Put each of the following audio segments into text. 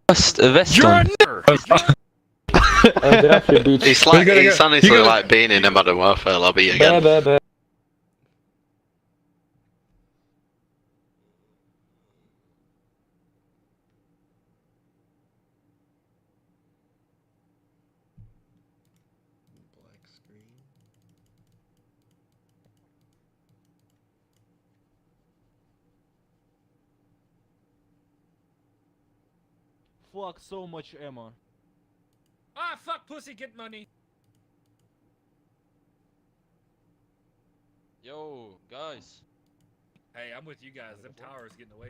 Just a vest on. It's like he's honestly like being in a modern warfare lobby again. Black screen. Fuck, so much ammo. Ah, fuck, pussy, get money. Yo, guys. Hey, I'm with you guys. Them towers getting away.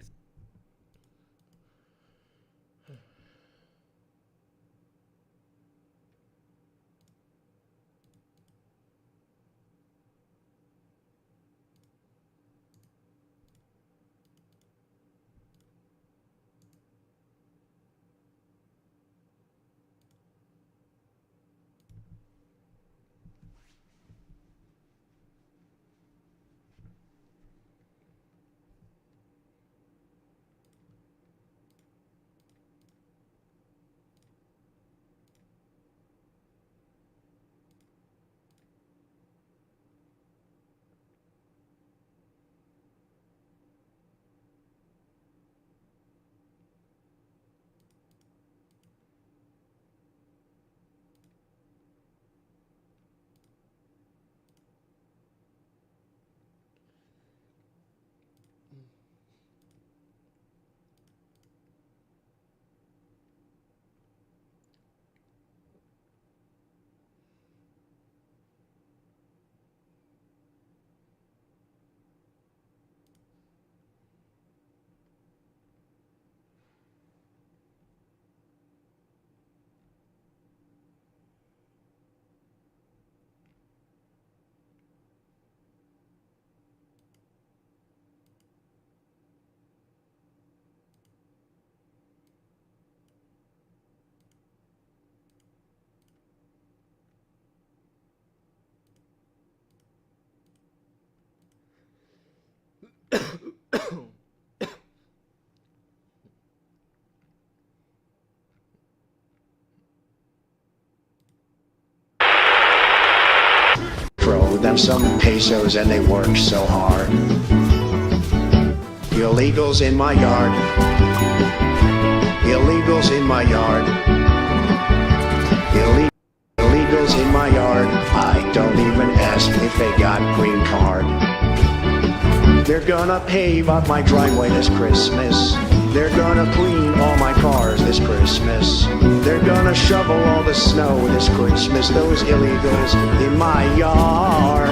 Throw them some pesos and they work so hard. Illegals in my yard. Illegals in my yard. Illegals in my yard. I don't even ask if they got green card. They're gonna pave up my driveway this Christmas. They're gonna clean all my cars this Christmas. They're gonna shovel all the snow this Christmas. Those illegals in my yard.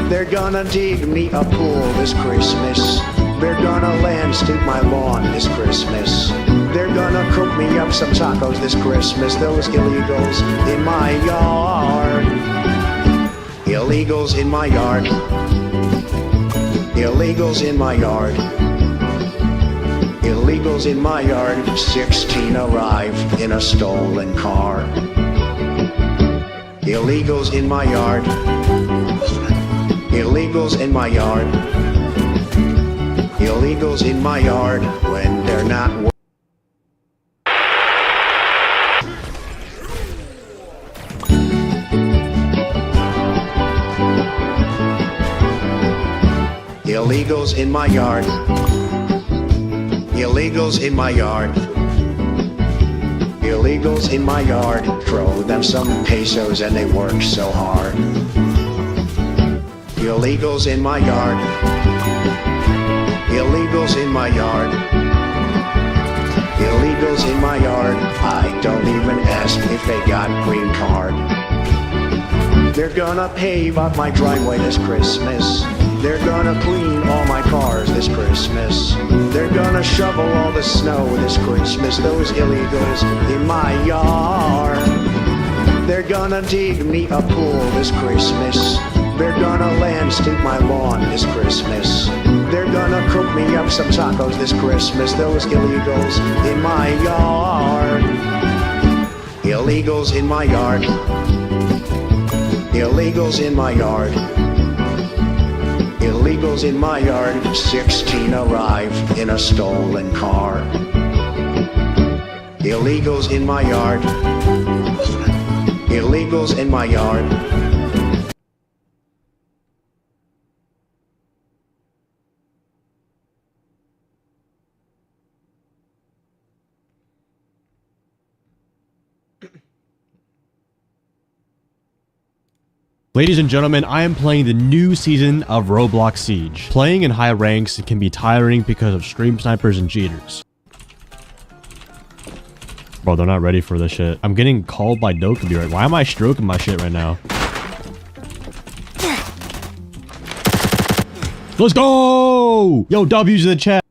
They're gonna dig me a pool this Christmas. They're gonna landscape my lawn this Christmas. They're gonna cook me up some tacos this Christmas. Those illegals in my yard. Illegals in my yard. Illegals in my yard. Illegals in my yard. 16 arrive in a stolen car. Illegals in my yard. Illegals in my yard. Illegals in my yard when they're not Illegals in my yard. Illegals in my yard. Illegals in my yard. Throw them some pesos and they work so hard. Illegals in my yard. Illegals in my yard. Illegals in my yard. I don't even ask if they got green card. They're gonna pave up my driveway this Christmas. They're gonna clean all my cars this Christmas. They're gonna shovel all the snow this Christmas. Those illegals in my yard. They're gonna dig me a pool this Christmas. They're gonna landscape my lawn this Christmas. They're gonna cook me up some tacos this Christmas. Those illegals in my yard. Illegals in my yard. Illegals in my yard. Illegals in my yard. 16 arrive in a stolen car. Illegals in my yard. Illegals in my yard. Ladies and gentlemen, I am playing the new season of Roblox Siege. Playing in high ranks can be tiring because of stream snipers and cheaters. Bro, they're not ready for this shit. I'm getting called by Dokkaby right. Why am I stroking my shit right now? Let's go! Yo, W's in the chat.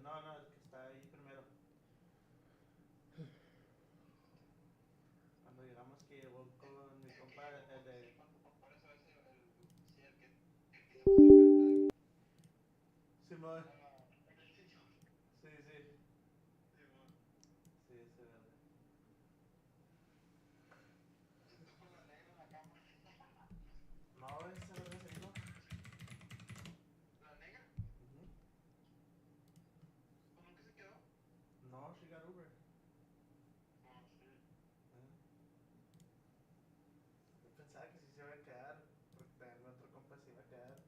No, no, el que está ahí primero. Cuando llegamos que llegó con mi compa, el de... Simón. Sí, sí. Sí, ese verde. No, ese verde se vino. ¿La negra? ¿Con lo que se quedó? No, she got Uber. Oh, shit. Yo pensaba que sí se iba a quedar, porque también otro compa se iba a quedar.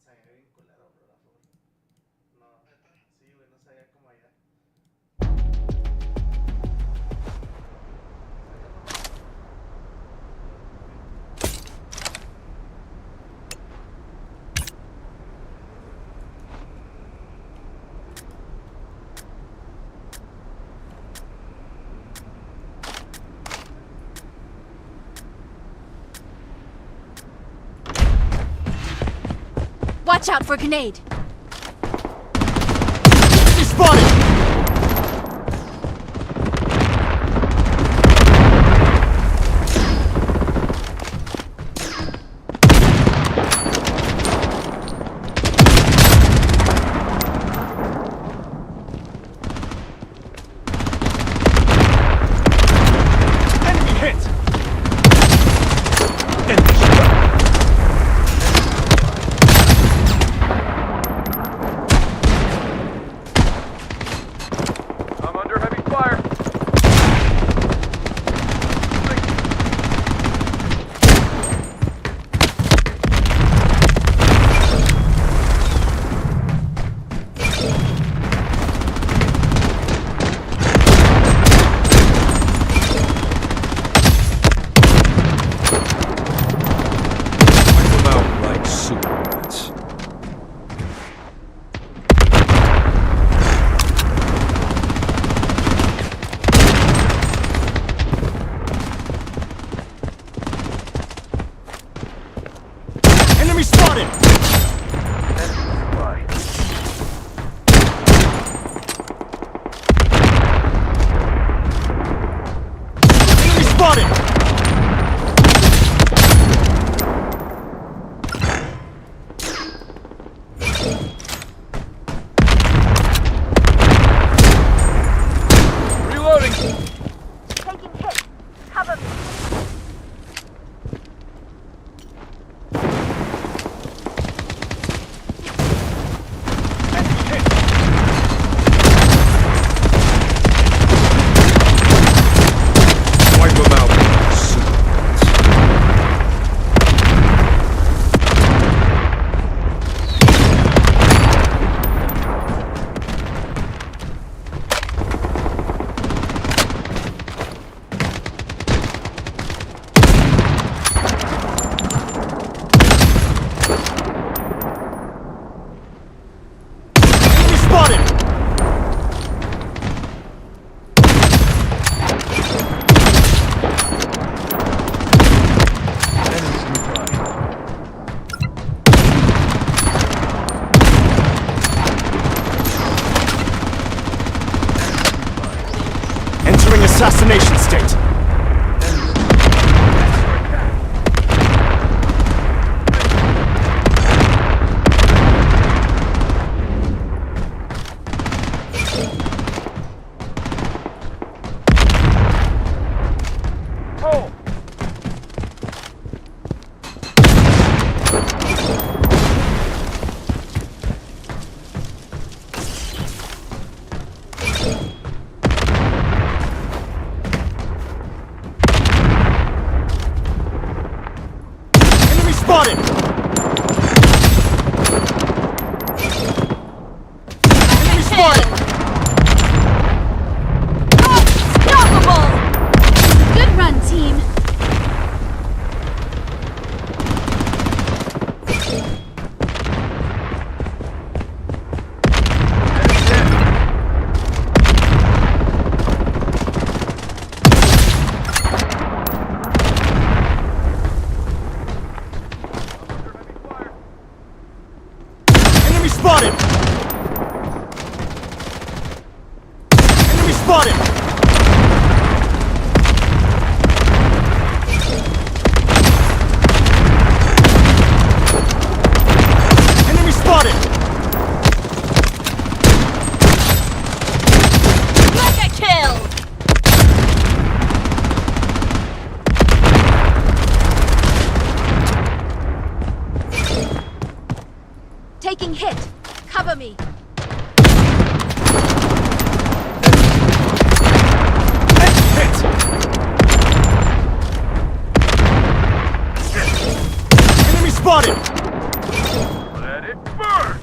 Sabía bien culero, bro, la forma. No, sí, güey, no sabía cómo allá. Watch out for a grenade! He's spotted! Enemy hit! Enemy shot! I'm under heavy fire. Wipe them out like super rats. Enemy spotted! Enemy spotted! Reloading. Taking hit! Cover me! missed it! Spotted! Enemy spotted! Unstoppable! Good run, team. Enemy spotted! Enemy spotted! Enemy spotted! Mega kill! Taking hit. Cover me. Hit! Enemy spotted! Let it burn!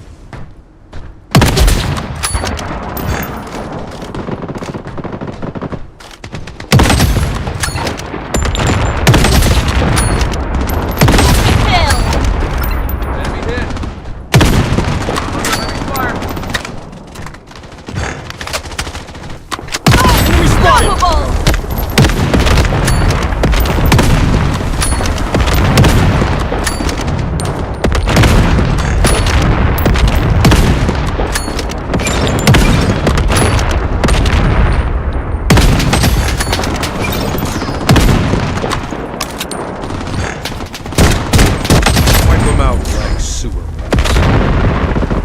Kill! Enemy hit. Enemy spotted! Unstoppable! Wipe them out like sewer rats.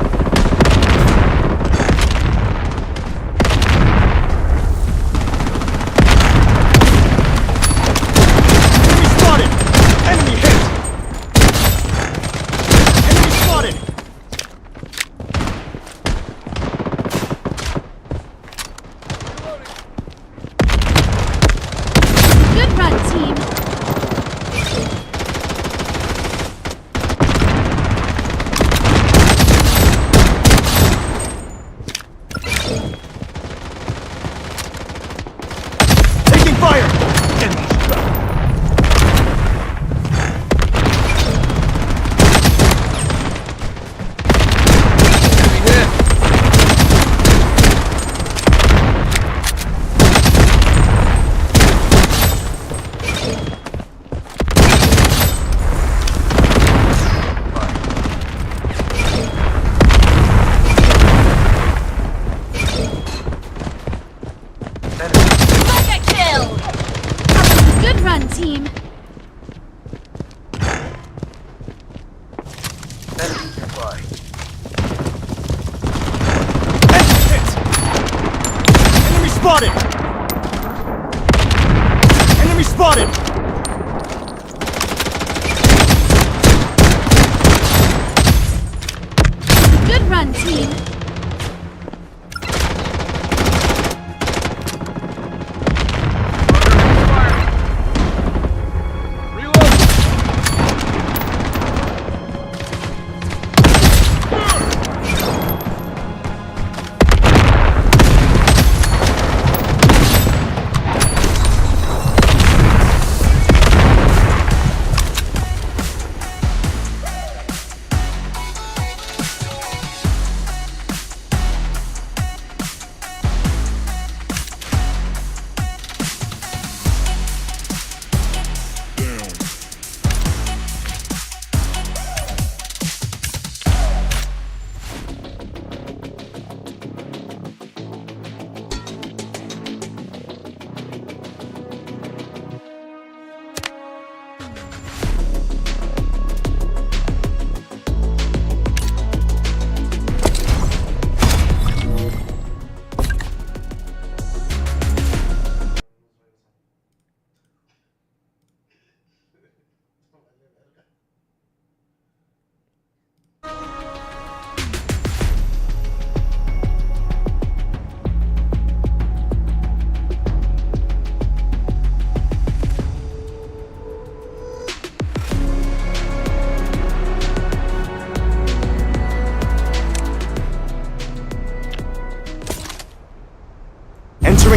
Enemy spotted! Enemy hit! Enemy spotted! Good run, team.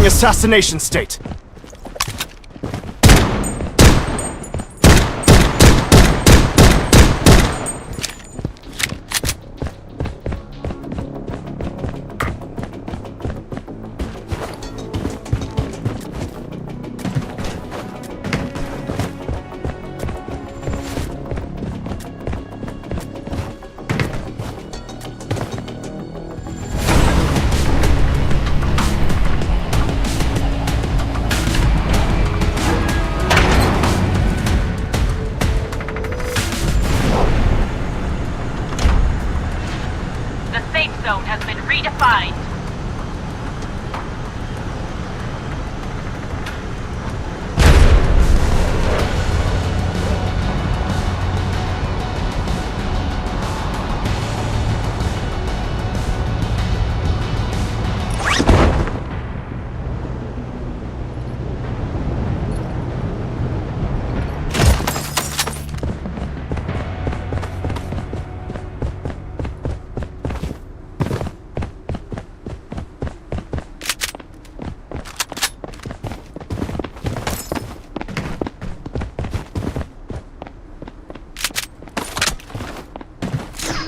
Entering assassination state. The safe zone has been redefined.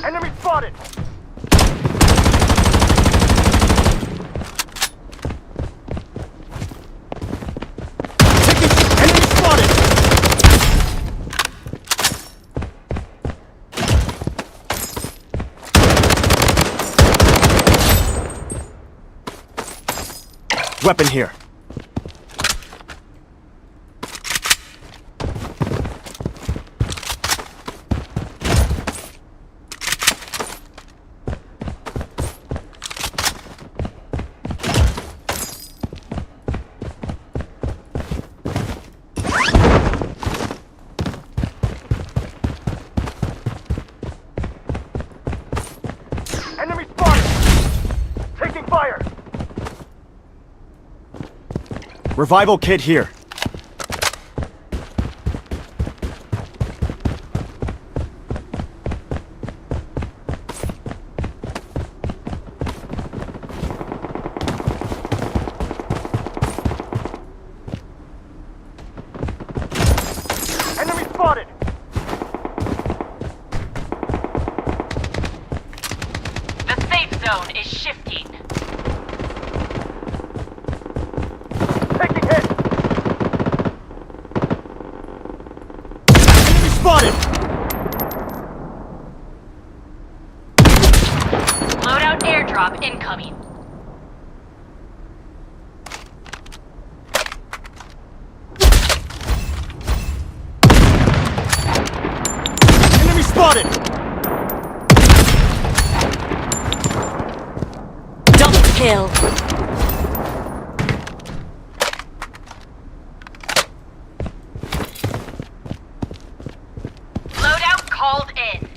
Enemy spotted! Enemy spotted! Weapon here. Enemy spotted! Taking fire! Revival kit here. Enemy spotted! The safe zone is shifting. Taking hit! Enemy spotted! Loadout airdrop incoming. Enemy spotted! Double kill. Loadout called in.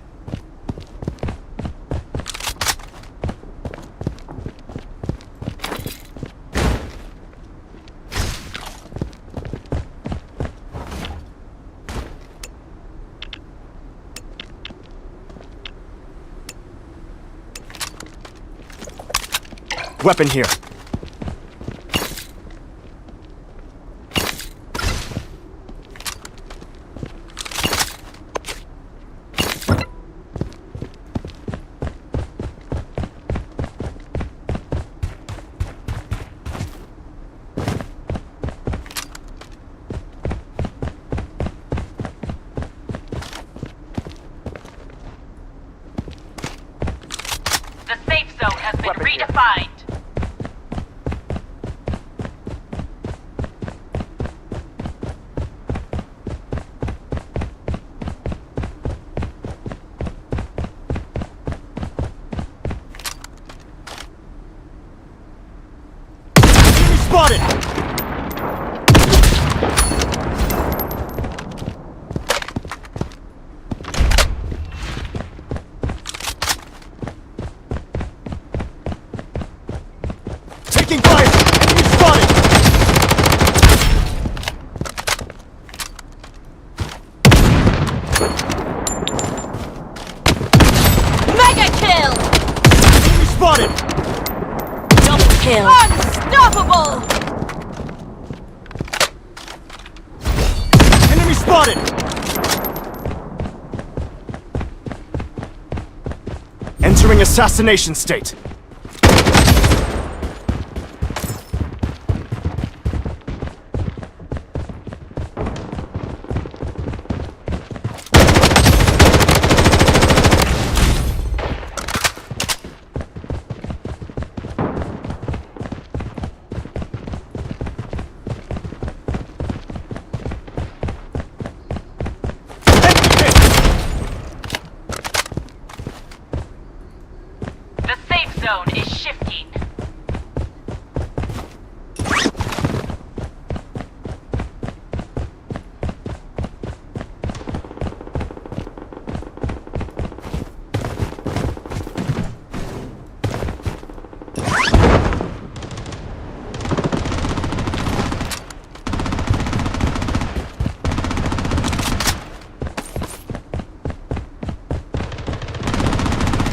Weapon here. The safe zone has been Weapon here. redefined. Enemy spotted! Taking fire! Enemy spotted! Mega kill! Enemy spotted! Double kill! Unstoppable! Entering assassination state. The safe zone is shifting.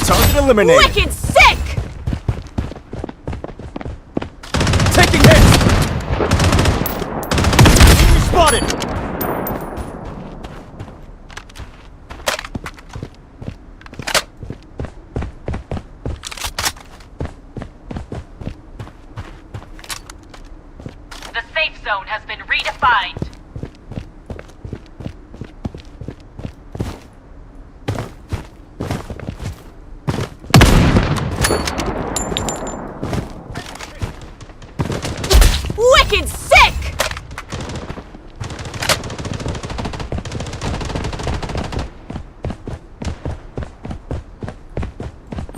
Target eliminated. Wicked sick! Taking hits. Enemy spotted. The safe zone has been redefined. Wicked sick!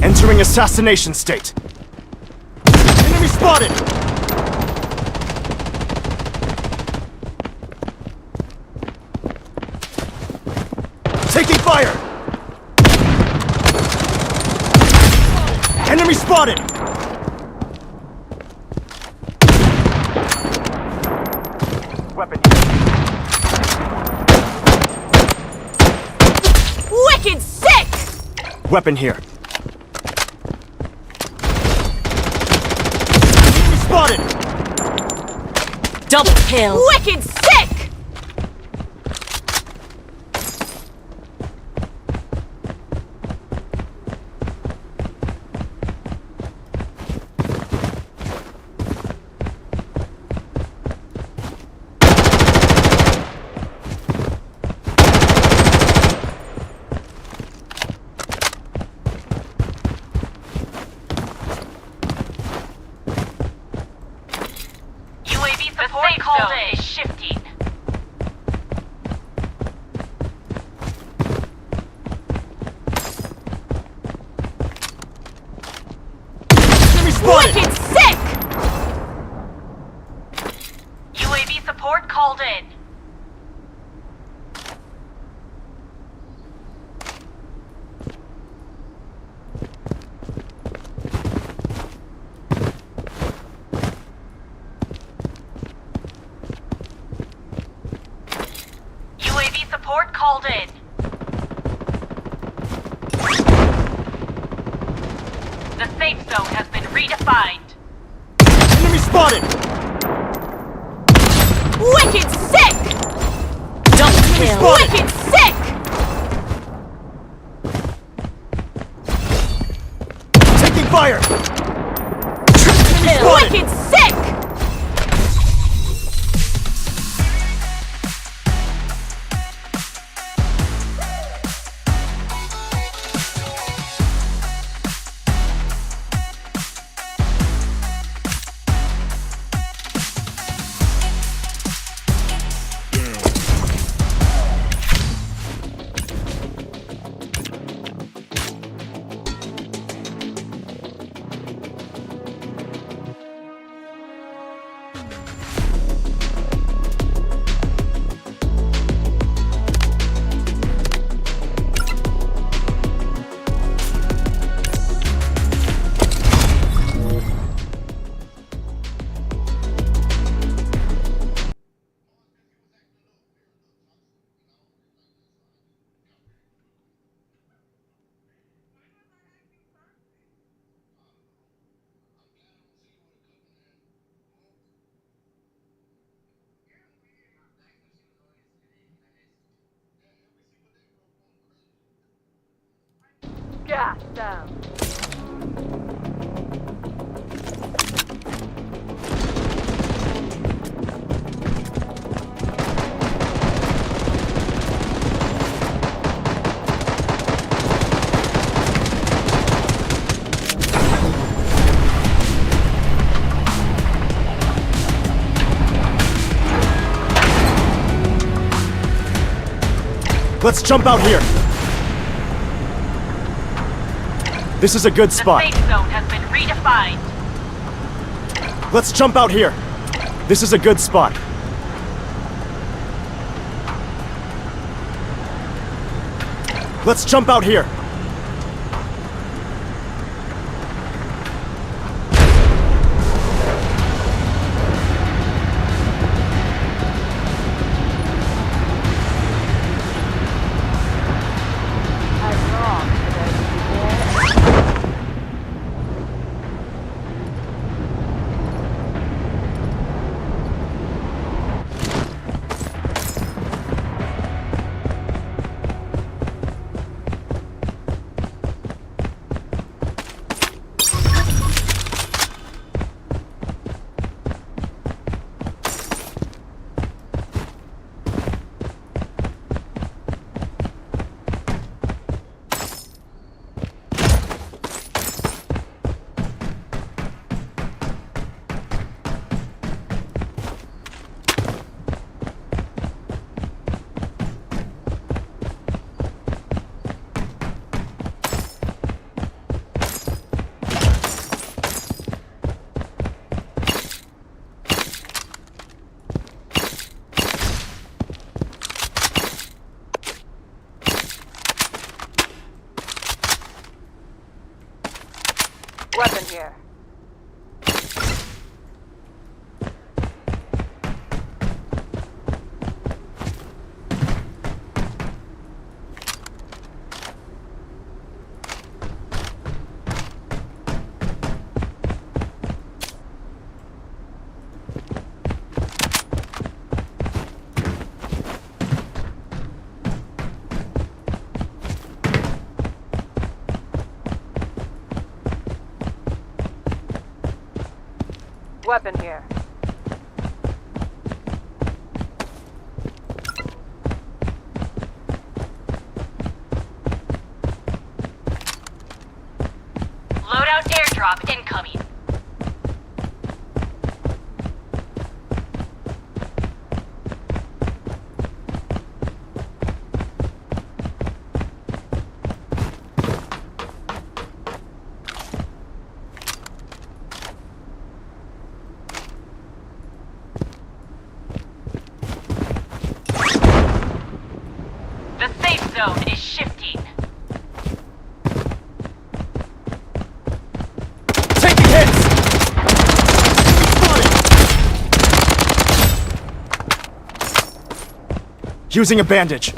Entering assassination state. Enemy spotted. Taking fire. Enemy spotted. Weapon. Wicked sick! Weapon here. Enemy spotted. Double kill! Wicked sick! UAV support called in is shifting. Enemy spotted. Wicked sick! UAV support called in. UAV support called in. The safe zone has been redefined. Enemy spotted. Wicked sick! Double kill! spotted. Wicked sick! Taking fire. Kill. spotted. Wicked sick! Gas down. Let's jump out here. This is a good The spot. safe zone has been redefined. Let's jump out here. This is a good spot. Let's jump out here. Weapon here. Weapon here. Loadout airdrop incoming. The safe zone is shifting. Taking hits! Spotted! Using a bandage.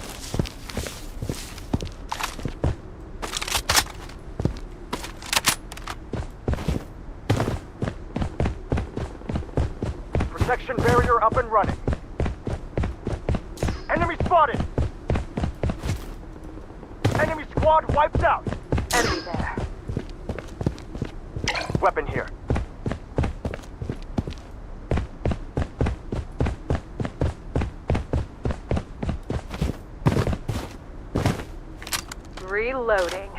Protection barrier up and running. Enemy spotted! Enemy squad wiped out! Enemy there. Weapon here. Reloading.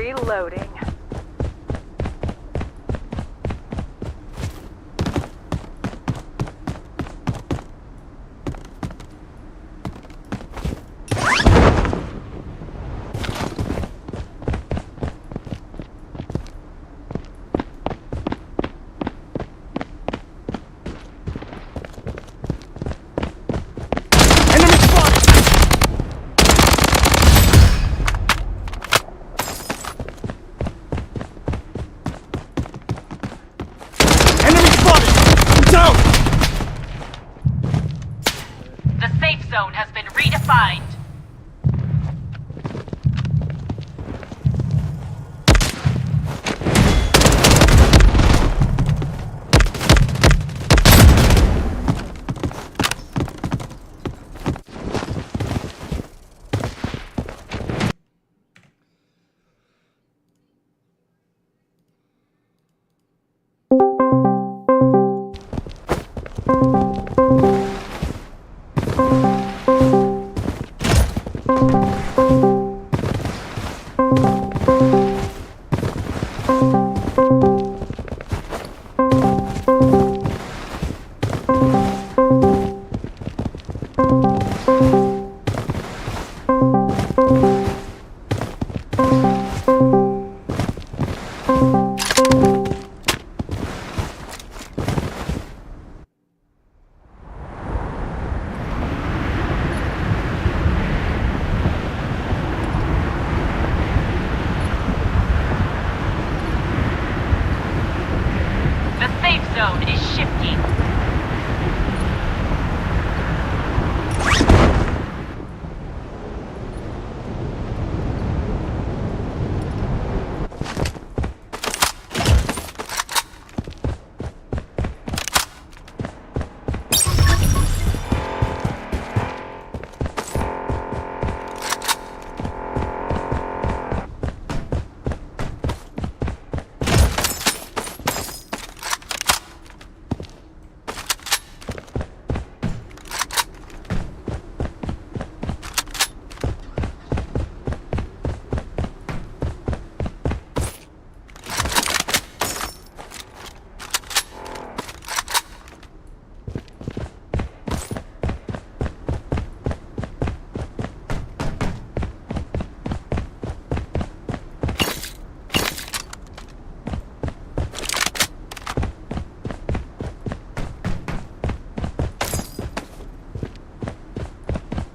Reloading. The safe zone has been redefined. The safe zone is shifting.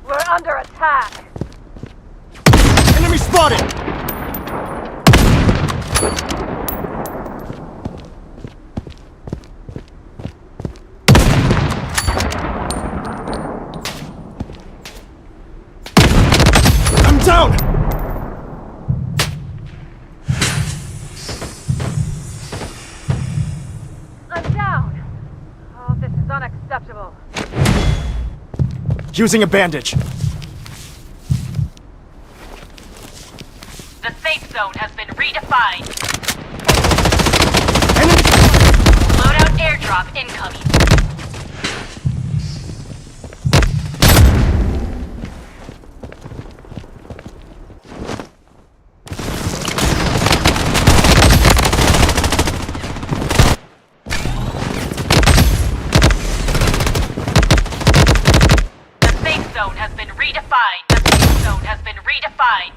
We're under attack. Enemy spotted! I'm down! I'm down. Oh, this is unacceptable. Using a bandage. The safe zone has been redefined. Enemy Loadout airdrop incoming. The safe zone has been redefined. The safe zone has been redefined.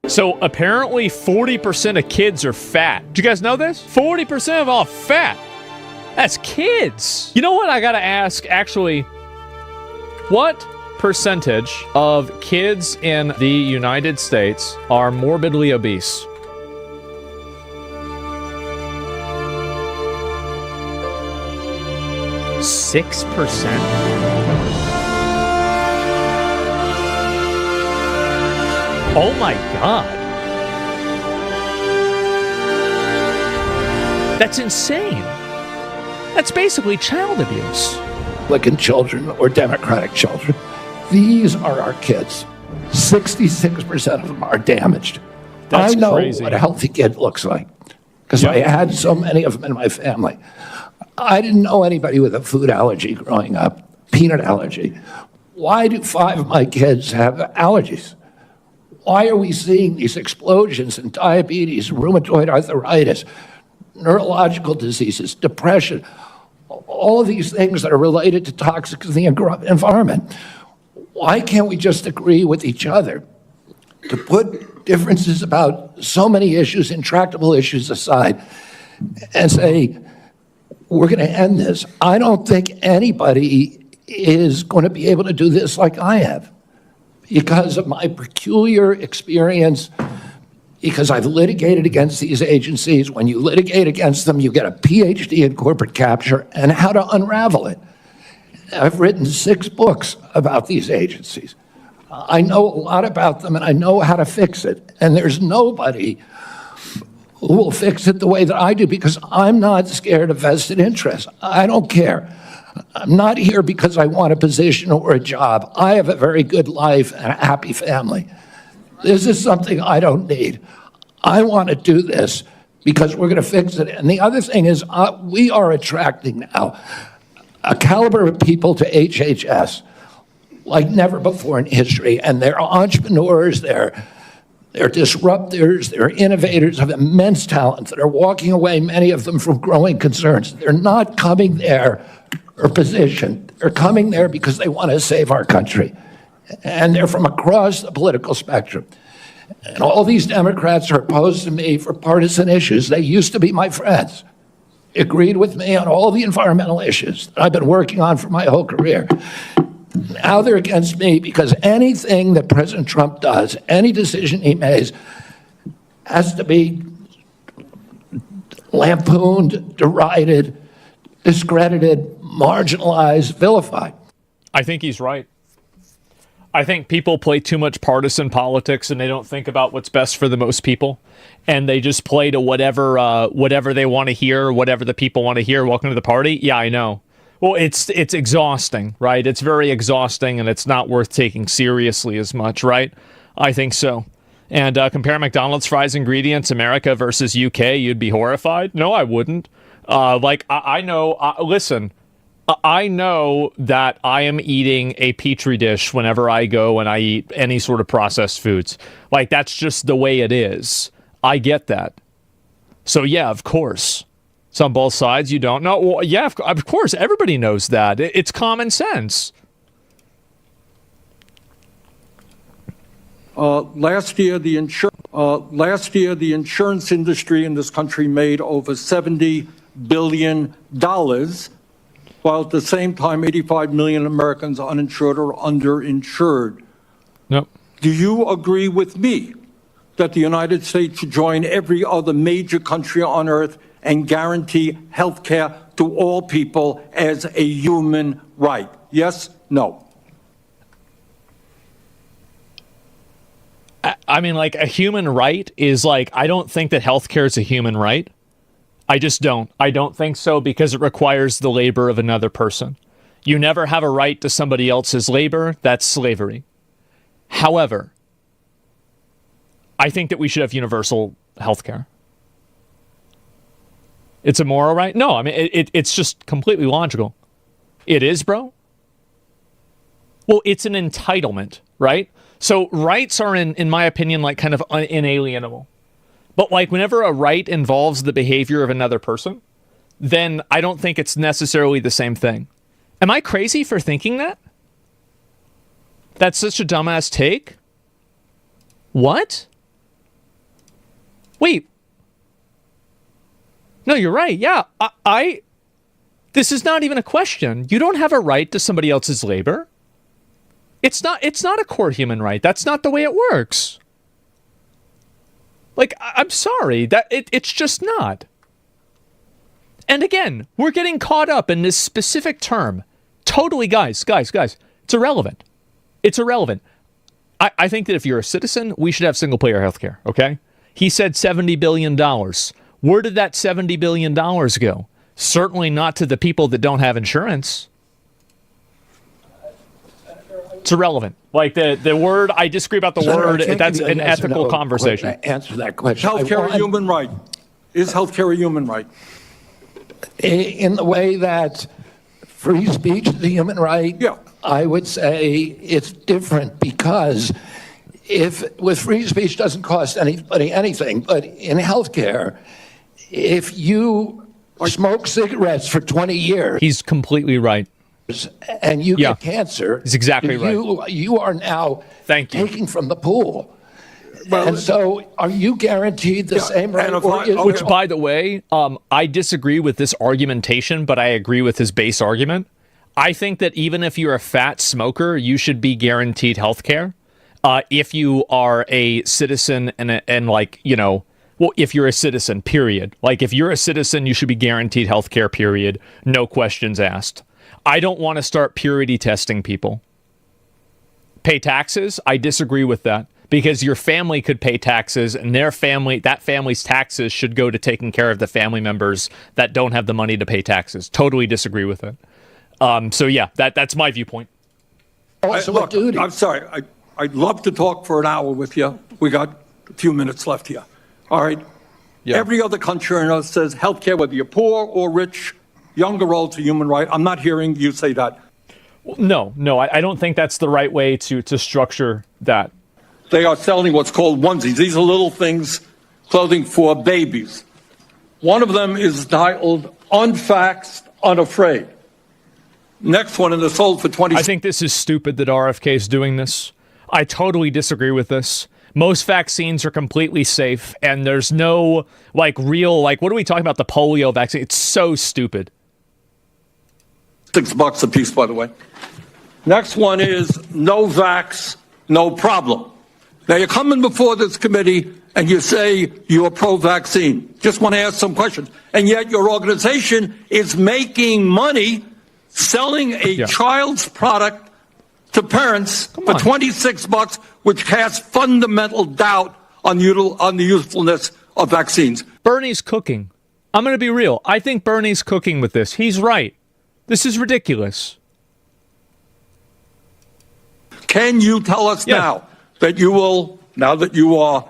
So apparently 40% of kids are fat. Did you guys know this? 40% of all fat. That's kids. You know what I gotta ask, actually? What percentage of kids in the United States are morbidly obese? %6? Oh my god. That's insane. That's basically child abuse. Republican children or Democratic children. These are our kids. 66% of them are damaged. That's I know crazy. what a healthy kid looks like because I had so many of them in my family. I didn't know anybody with a food allergy growing up, peanut allergy. Why do 5 of my kids have allergies? Why are we seeing these explosions in diabetes, rheumatoid arthritis, neurological diseases, depression, all of these things that are related to toxics in the environment? Why can't we just agree with each other to put differences about so many issues, intractable issues aside, and say, we're going to end this? I don't think anybody is going to be able to do this like I have because of my peculiar experience, because I've litigated against these agencies. When you litigate against them, you get a PhD in corporate capture and how to unravel it. I've written 6 books about these agencies. I know a lot about them and I know how to fix it. And there's nobody who will fix it the way that I do because I'm not scared of vested interests. I don't care. I'm not here because I want a position or a job. I have a very good life and a happy family. This is something I don't need. I want to do this because we're going to fix it. And the other thing is we are attracting now a caliber of people to HHS like never before in history. And they're entrepreneurs, they're disruptors, they're innovators of immense talent that are walking away, many of them, from growing concerns. They're not coming there for position. They're coming there because they want to save our country. And they're from across the political spectrum. And all these Democrats are opposed to me for partisan issues. They used to be my friends. Agreed with me on all the environmental issues that I've been working on for my whole career. Now they're against me because anything that President Trump does, any decision he makes, has to be lampooned, derided, discredited, marginalized, vilified. I think he's right. I think people play too much partisan politics and they don't think about what's best for the most people. And they just play to whatever they want to hear, whatever the people want to hear. Welcome to the party. Yeah, I know. Well, it's exhausting, right? It's very exhausting, and it's not worth taking seriously as much, right? I think so. And compare McDonald's fries ingredients, America versus UK, you'd be horrified? No, I wouldn't. I know, listen, I know that I am eating a Petri dish whenever I go and I eat any sort of processed foods. Like, that's just the way it is. I get that. So, yeah, of course. It's on both sides. You don't know? Well, yeah, of course. Everybody knows that. It's common sense. Last year, the insurance industry in this country made over $70 billion, while at the same time, 85 million Americans are uninsured or underinsured. Nope. Do you agree with me that the United States should join every other major country on earth and guarantee health care to all people as a human right? Yes? No? I mean, like, a human right is like, I don't think that healthcare is a human right. I just don't. I don't think so because it requires the labor of another person. You never have a right to somebody else's labor. That's slavery. However, I think that we should have universal healthcare. It's a moral right? No, I mean, it's just completely logical. It is, bro? Well, it's an entitlement, right? So rights are, in my opinion, like kind of inalienable. But like whenever a right involves the behavior of another person, then I don't think it's necessarily the same thing. Am I crazy for thinking that? That's such a dumbass take? What? Wait. No, you're right. Yeah, this is not even a question. You don't have a right to somebody else's labor. It's not a core human right. That's not the way it works. Like, I'm sorry, that it's just not. And again, we're getting caught up in this specific term. Totally, guys, it's irrelevant. It's irrelevant. I think that if you're a citizen, we should have single-payer healthcare, okay? He said $70 billion. Where did that $70 billion go? Certainly not to the people that don't have insurance. It's irrelevant. Like the word, I disagree about the Senator, word. That's an ethical no conversation. Answer that question. Healthcare a human right? Is healthcare a human right? In the way that free speech is a human right, Yeah. I would say it's different because if with free speech doesn't cost anybody anything, but in healthcare, if you smoke cigarettes for 20 years, He's completely right. and you get cancer, He's exactly right. You are now Thank you. taking from the pool. Well, and so are you guaranteed the same right? Which, by the way, I disagree with this argumentation, but I agree with his base argument. I think that even if you're a fat smoker, you should be guaranteed health care. If you are a citizen and like, you know, well, if you're a citizen, period. Like, if you're a citizen, you should be guaranteed health care, period. No questions asked. I don't want to start purity testing people. Pay taxes? I disagree with that. Because your family could pay taxes, and that family's taxes should go to taking care of the family members that don't have the money to pay taxes. Totally disagree with it. So yeah, that's my viewpoint. Look, I'm sorry. I'd love to talk for an hour with you. We got a few minutes left here. All right. Yeah. Every other country on earth says healthcare, whether you're poor or rich, young or old, is a human right. I'm not hearing you say that. No, I don't think that's the right way to structure that. They are selling what's called onesies. These are little things, clothing for babies. One of them is titled Unfaxed, Unafraid. Next one, and they're sold for 20. I think this is stupid that RFK is doing this. I totally disagree with this. Most vaccines are completely safe, and there's no, like, real, like, what are we talking about, the polio vaccine? It's so stupid. $6 a piece, by the way. Next one is no vax, no problem. Now, you're coming before this committee and you say you're pro-vaccine. Just want to ask some questions. And yet your organization is making money selling a child's product to parents for $26, which casts fundamental doubt on the usefulness of vaccines. Bernie's cooking. I'm going to be real. I think Bernie's cooking with this. He's right. This is ridiculous. Can you tell us now that you will, now that you are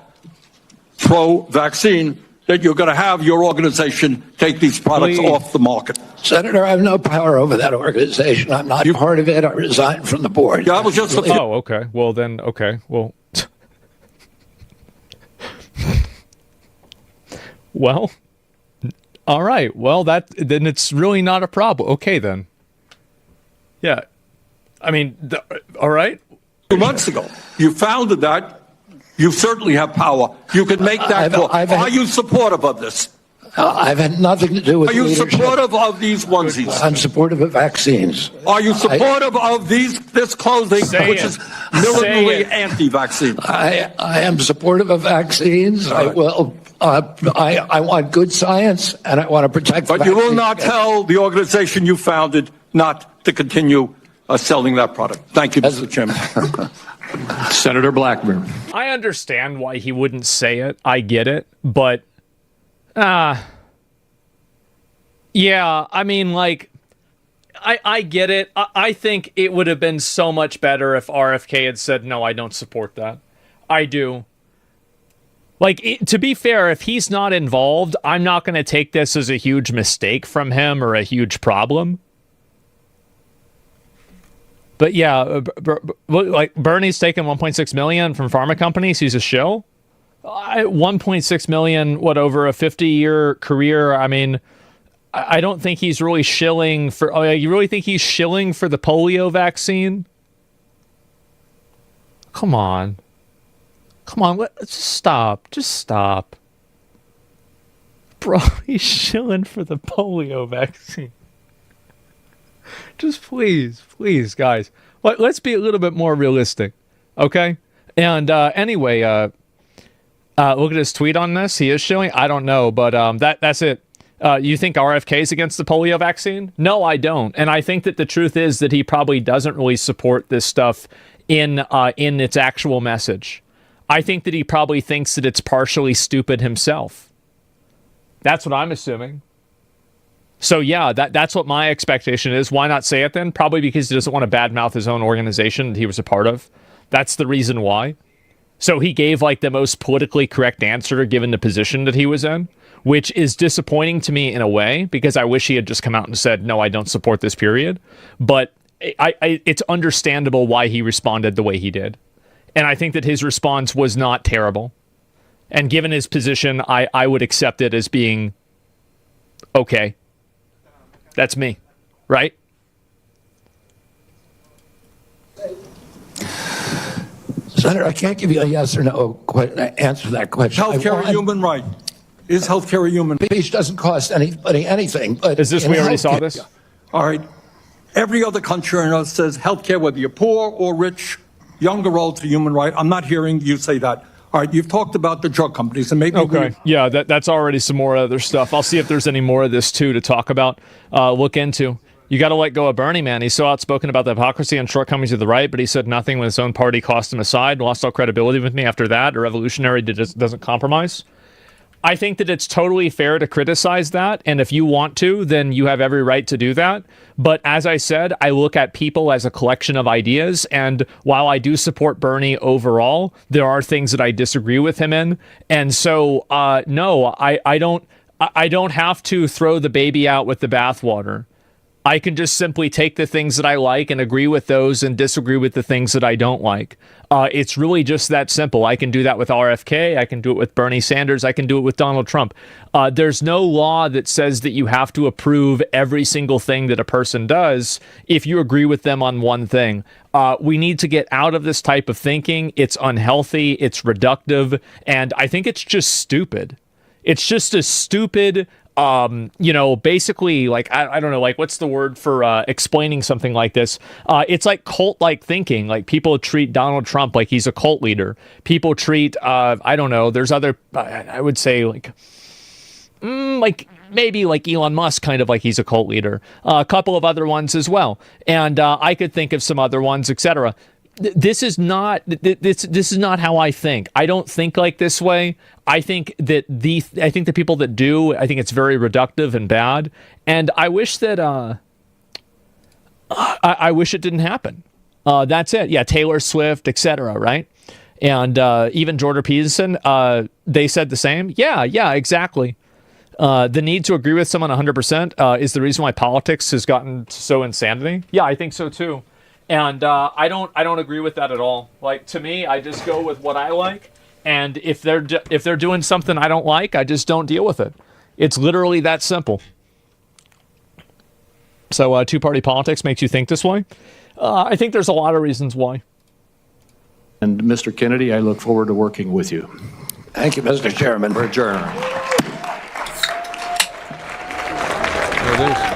pro-vaccine, that you're going to have your organization take these products off the market? Senator, I have no power over that organization. I'm not part of it. I resigned from the board. Yeah, I was just oh, okay. Well, then, okay. Well, well, all right. Well, then it's really not a problem. Okay, then. Yeah. I mean, all right. 2 months ago, you founded that. You certainly have power. You can make that call. Are you supportive of this? I've had nothing to do with leadership. Are you supportive of these onesies? I'm supportive of vaccines. Are you supportive of this clothing, which is militantly anti-vaccine? I am supportive of vaccines. I will. I want good science, and I want to protect. But you will not tell the organization you founded not to continue selling that product. Thank you, Mr. Chairman. Senator Blackburn. I understand why he wouldn't say it. I get it. But, yeah, I mean, like, I get it. I think it would have been so much better if RFK had said, no, I don't support that. I do. Like, to be fair, if he's not involved, I'm not going to take this as a huge mistake from him or a huge problem. But yeah, like Bernie's taking $1.6 million from pharma companies. He's a shill. $1.6 million, over a 50-year career. I mean, I don't think he's really shilling for. Oh yeah, you really think he's shilling for the polio vaccine? Come on, just stop. Just stop, bro. He's shilling for the polio vaccine. Just please, guys. Let's be a little bit more realistic, okay? And anyway, look at his tweet on this. He is showing. I don't know, but that's it. You think RFK is against the polio vaccine? No, I don't. And I think that the truth is that he probably doesn't really support this stuff in its actual message. I think that he probably thinks that it's partially stupid himself. That's what I'm assuming. So yeah, that's what my expectation is. Why not say it then? Probably because he doesn't want to badmouth his own organization that he was a part of. That's the reason why. So he gave like the most politically correct answer given the position that he was in, which is disappointing to me in a way, because I wish he had just come out and said, no, I don't support this, period. But it's understandable why he responded the way he did. And I think that his response was not terrible. And given his position, I would accept it as being okay. That's me, right? Senator, I can't give you a yes or no answer to that question. Healthcare a human right? Is healthcare a human right? Speech doesn't cost anybody anything. But is this, we already saw this? All right. Every other country on earth says healthcare, whether you're poor or rich, young or old, is a human right. I'm not hearing you say that. All right, you've talked about the drug companies, and maybe okay. Yeah, that's already some more other stuff. I'll see if there's any more of this too to talk about, look into. You got to let go of Bernie, man. He's so outspoken about the hypocrisy and shortcomings of the right, but he said nothing when his own party cost him aside, lost all credibility with me after that. A revolutionary doesn't compromise. I think that it's totally fair to criticize that, and if you want to, then you have every right to do that. But as I said, I look at people as a collection of ideas, and while I do support Bernie overall, there are things that I disagree with him in. And so, no, I don't have to throw the baby out with the bathwater. I can just simply take the things that I like and agree with those and disagree with the things that I don't like. It's really just that simple. I can do that with RFK. I can do it with Bernie Sanders. I can do it with Donald Trump. There's no law that says that you have to approve every single thing that a person does if you agree with them on one thing. We need to get out of this type of thinking. It's unhealthy. It's reductive. And I think it's just stupid. It's just a stupid... basically, like, I don't know, like, what's the word for explaining something like this? It's like cult-like thinking. Like, people treat Donald Trump like he's a cult leader. People treat, I don't know, there's other, I would say, like maybe like Elon Musk, kind of like he's a cult leader. A couple of other ones as well. And I could think of some other ones, etc. This is not how I think. I don't think like this way. I think that the people that do, I think it's very reductive and bad. And I wish that I wish it didn't happen. That's it. Yeah, Taylor Swift, etc. Right? And even Jordan Peterson, they said the same. Yeah, exactly. The need to agree with someone 100% is the reason why politics has gotten so insanity. Yeah, I think so too. And I don't agree with that at all. Like, to me, I just go with what I like, and if they're doing something I don't like, I just don't deal with it. It's literally that simple. So two-party politics makes you think this way? I think there's a lot of reasons why. And Mr. Kennedy, I look forward to working with you. Thank you, Mr. Chairman. We're adjourned. There it is.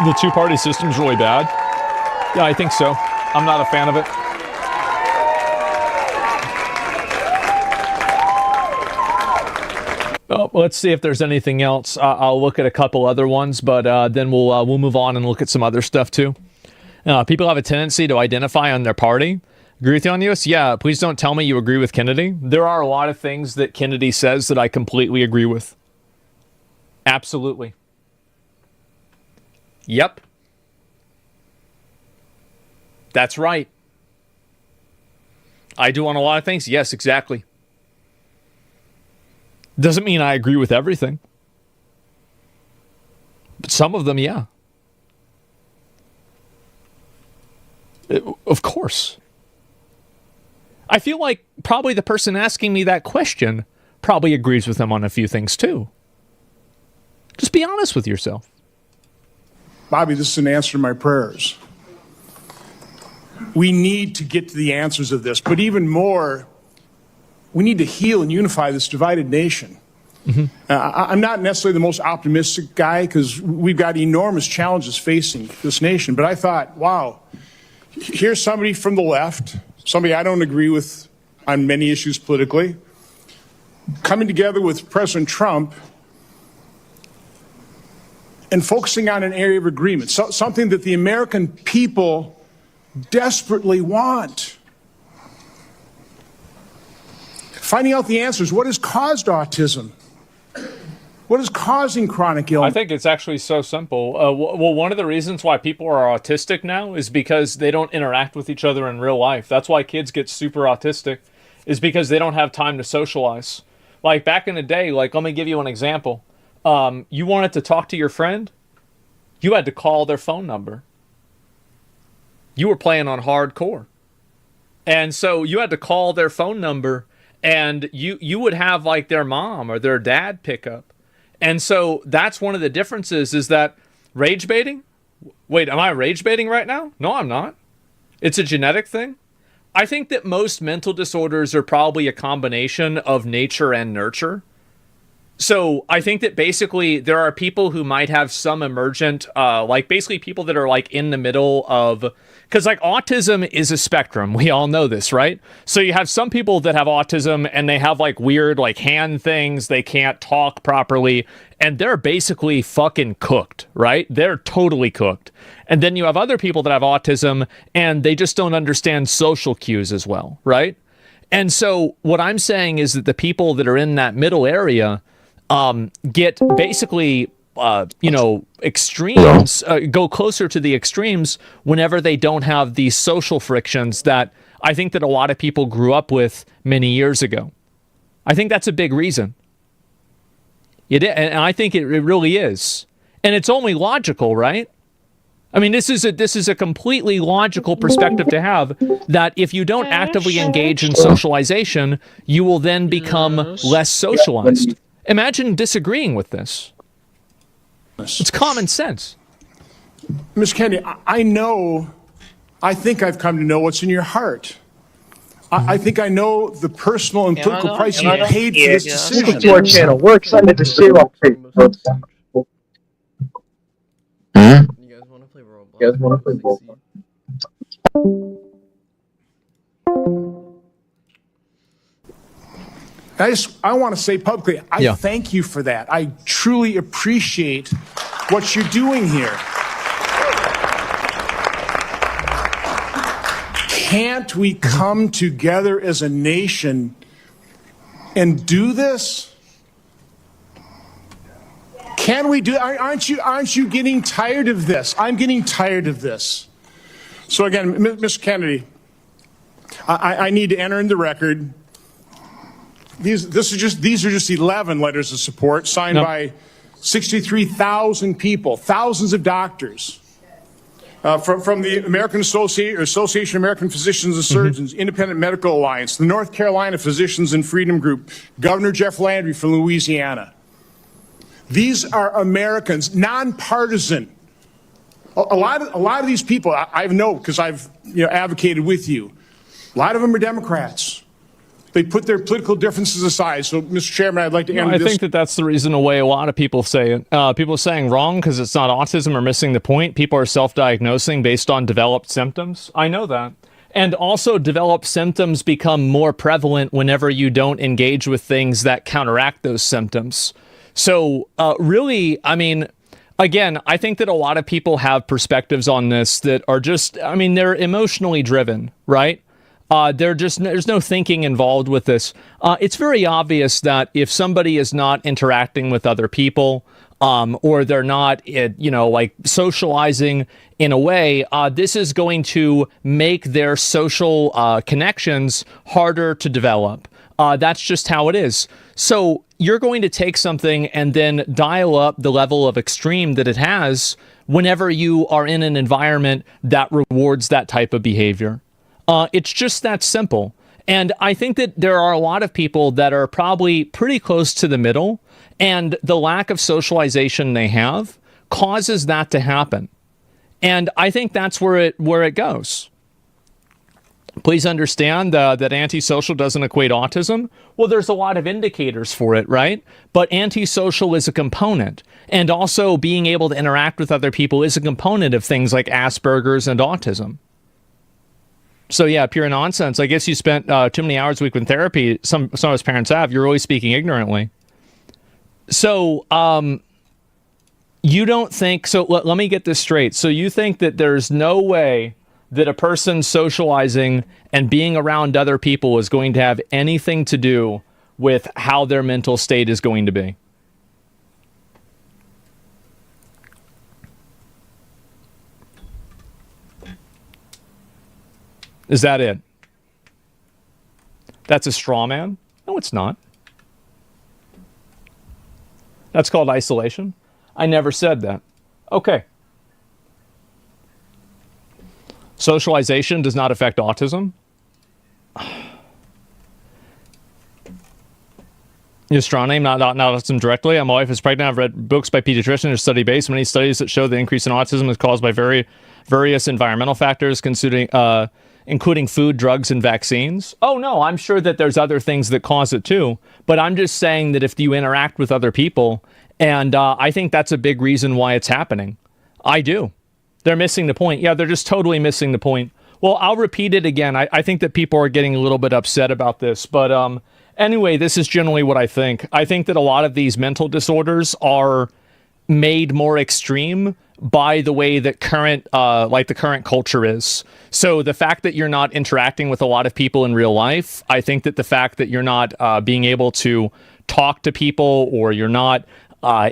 The two-party system's really bad. Yeah, I think so. I'm not a fan of it. Oh, let's see if there's anything else. I'll look at a couple other ones, but then we'll move on and look at some other stuff too. People have a tendency to identify on their party. Agree with you on this? Yeah, please don't tell me you agree with Kennedy. There are a lot of things that Kennedy says that I completely agree with. Absolutely. Yep. That's right. I do on a lot of things. Yes, exactly. Doesn't mean I agree with everything. But some of them, yeah. Of course. I feel like probably the person asking me that question probably agrees with them on a few things too. Just be honest with yourself. Bobby, this is an answer to my prayers. We need to get to the answers of this, but even more, we need to heal and unify this divided nation. Mm-hmm. I'm not necessarily the most optimistic guy because we've got enormous challenges facing this nation, but I thought, wow, here's somebody from the left, somebody I don't agree with on many issues politically, coming together with President Trump and focusing on an area of agreement, something that the American people desperately want. Finding out the answers. What has caused autism? What is causing chronic illness? I think it's actually so simple. Well, one of the reasons why people are autistic now is because they don't interact with each other in real life. That's why kids get super autistic, is because they don't have time to socialize. Like back in the day, like let me give you an example. You wanted to talk to your friend, you had to call their phone number. You were playing on hardcore. And so you had to call their phone number, and you would have like their mom or their dad pick up. And so that's one of the differences, is that rage baiting. Wait, am I rage baiting right now? No, I'm not. It's a genetic thing. I think that most mental disorders are probably a combination of nature and nurture. So I think that basically there are people who might have some emergent, like basically people that are like in the middle of, because like autism is a spectrum. We all know this, right? So you have some people that have autism and they have like weird like hand things. They can't talk properly and they're basically fucking cooked, right? They're totally cooked. And then you have other people that have autism and they just don't understand social cues as well, right? And so what I'm saying is that the people that are in that middle area get basically, extremes, go closer to the extremes whenever they don't have these social frictions that I think that a lot of people grew up with many years ago. I think that's a big reason. And I think it really is. And it's only logical, right? I mean, this is a completely logical perspective to have, that if you don't actively engage in socialization, you will then become less socialized. Imagine disagreeing with this. It's common sense. Ms. Kennedy, I think I've come to know what's in your heart. I think I know the personal and political price you paid for this decision. To our channel. We're excited to see you. You guys want to play Roblox? You guys want to play Roblox? I want to say publicly, I thank you for that. I truly appreciate what you're doing here. Can't we come together as a nation and do this? Can we do? Aren't you getting tired of this? I'm getting tired of this. So again, Ms. Kennedy, I need to enter in the record. These are just 11 letters of support signed by 63,000 people, thousands of doctors, from the American Association of American Physicians and Surgeons, Independent Medical Alliance, the North Carolina Physicians and Freedom Group, Governor Jeff Landry from Louisiana. These are Americans, nonpartisan. A lot of these people I know, because I've advocated with you. A lot of them are Democrats. They put their political differences aside. So, Mr. Chairman, I'd like to end this. I think that that's the reason a lot of people say it. People are saying wrong because it's not autism or missing the point. People are self-diagnosing based on developed symptoms. I know that. And also, developed symptoms become more prevalent whenever you don't engage with things that counteract those symptoms. So, really, I mean, again, I think that a lot of people have perspectives on this that are just, I mean, they're emotionally driven, right? There's no thinking involved with this. It's very obvious that if somebody is not interacting with other people, or they're not, like socializing in a way, this is going to make their social connections harder to develop. That's just how it is. So you're going to take something and then dial up the level of extreme that it has whenever you are in an environment that rewards that type of behavior. It's just that simple. And I think that there are a lot of people that are probably pretty close to the middle, and the lack of socialization they have causes that to happen. And I think that's where it goes. Please understand that antisocial doesn't equate autism. Well, there's a lot of indicators for it, right? But antisocial is a component. And also being able to interact with other people is a component of things like Asperger's and autism. So yeah, pure nonsense. I guess you spent too many hours a week in therapy. Some of us parents have. You're really speaking ignorantly. So You don't think, so let me get this straight. So you think that there's no way that a person socializing and being around other people is going to have anything to do with how their mental state is going to be? Is that it? That's a straw man? No, it's not. That's called isolation. I never said that. Okay. Socialization does not affect autism. Your straw name, not autism directly. My wife is pregnant. I've read books by pediatricians and study based. Many studies that show the increase in autism is caused by various environmental factors, including food, drugs, and vaccines. Oh, no, I'm sure that there's other things that cause it too. But I'm just saying that if you interact with other people, and I think that's a big reason why it's happening. I do. They're missing the point. Yeah, they're just totally missing the point. Well, I'll repeat it again. I think that people are getting a little bit upset about this. But anyway, this is generally what I think. I think that a lot of these mental disorders are made more extreme by the way that the current culture is. So the fact that you're not interacting with a lot of people in real life, I think that the fact that you're not being able to talk to people, or you're not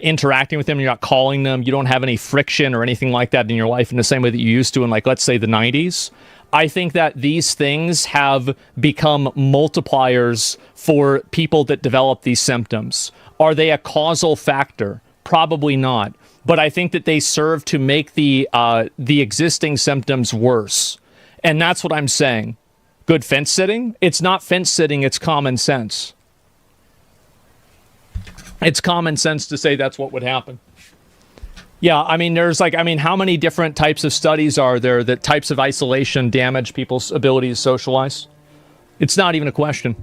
interacting with them, you're not calling them, you don't have any friction or anything like that in your life in the same way that you used to in, like, let's say the 90s. I think that these things have become multipliers for people that develop these symptoms. Are they a causal factor? Probably not. But I think that they serve to make the existing symptoms worse. And that's what I'm saying. Good fence sitting? It's not fence sitting, it's common sense. It's common sense to say that's what would happen. Yeah, I mean, how many different types of studies are there that types of isolation damage people's ability to socialize? It's not even a question.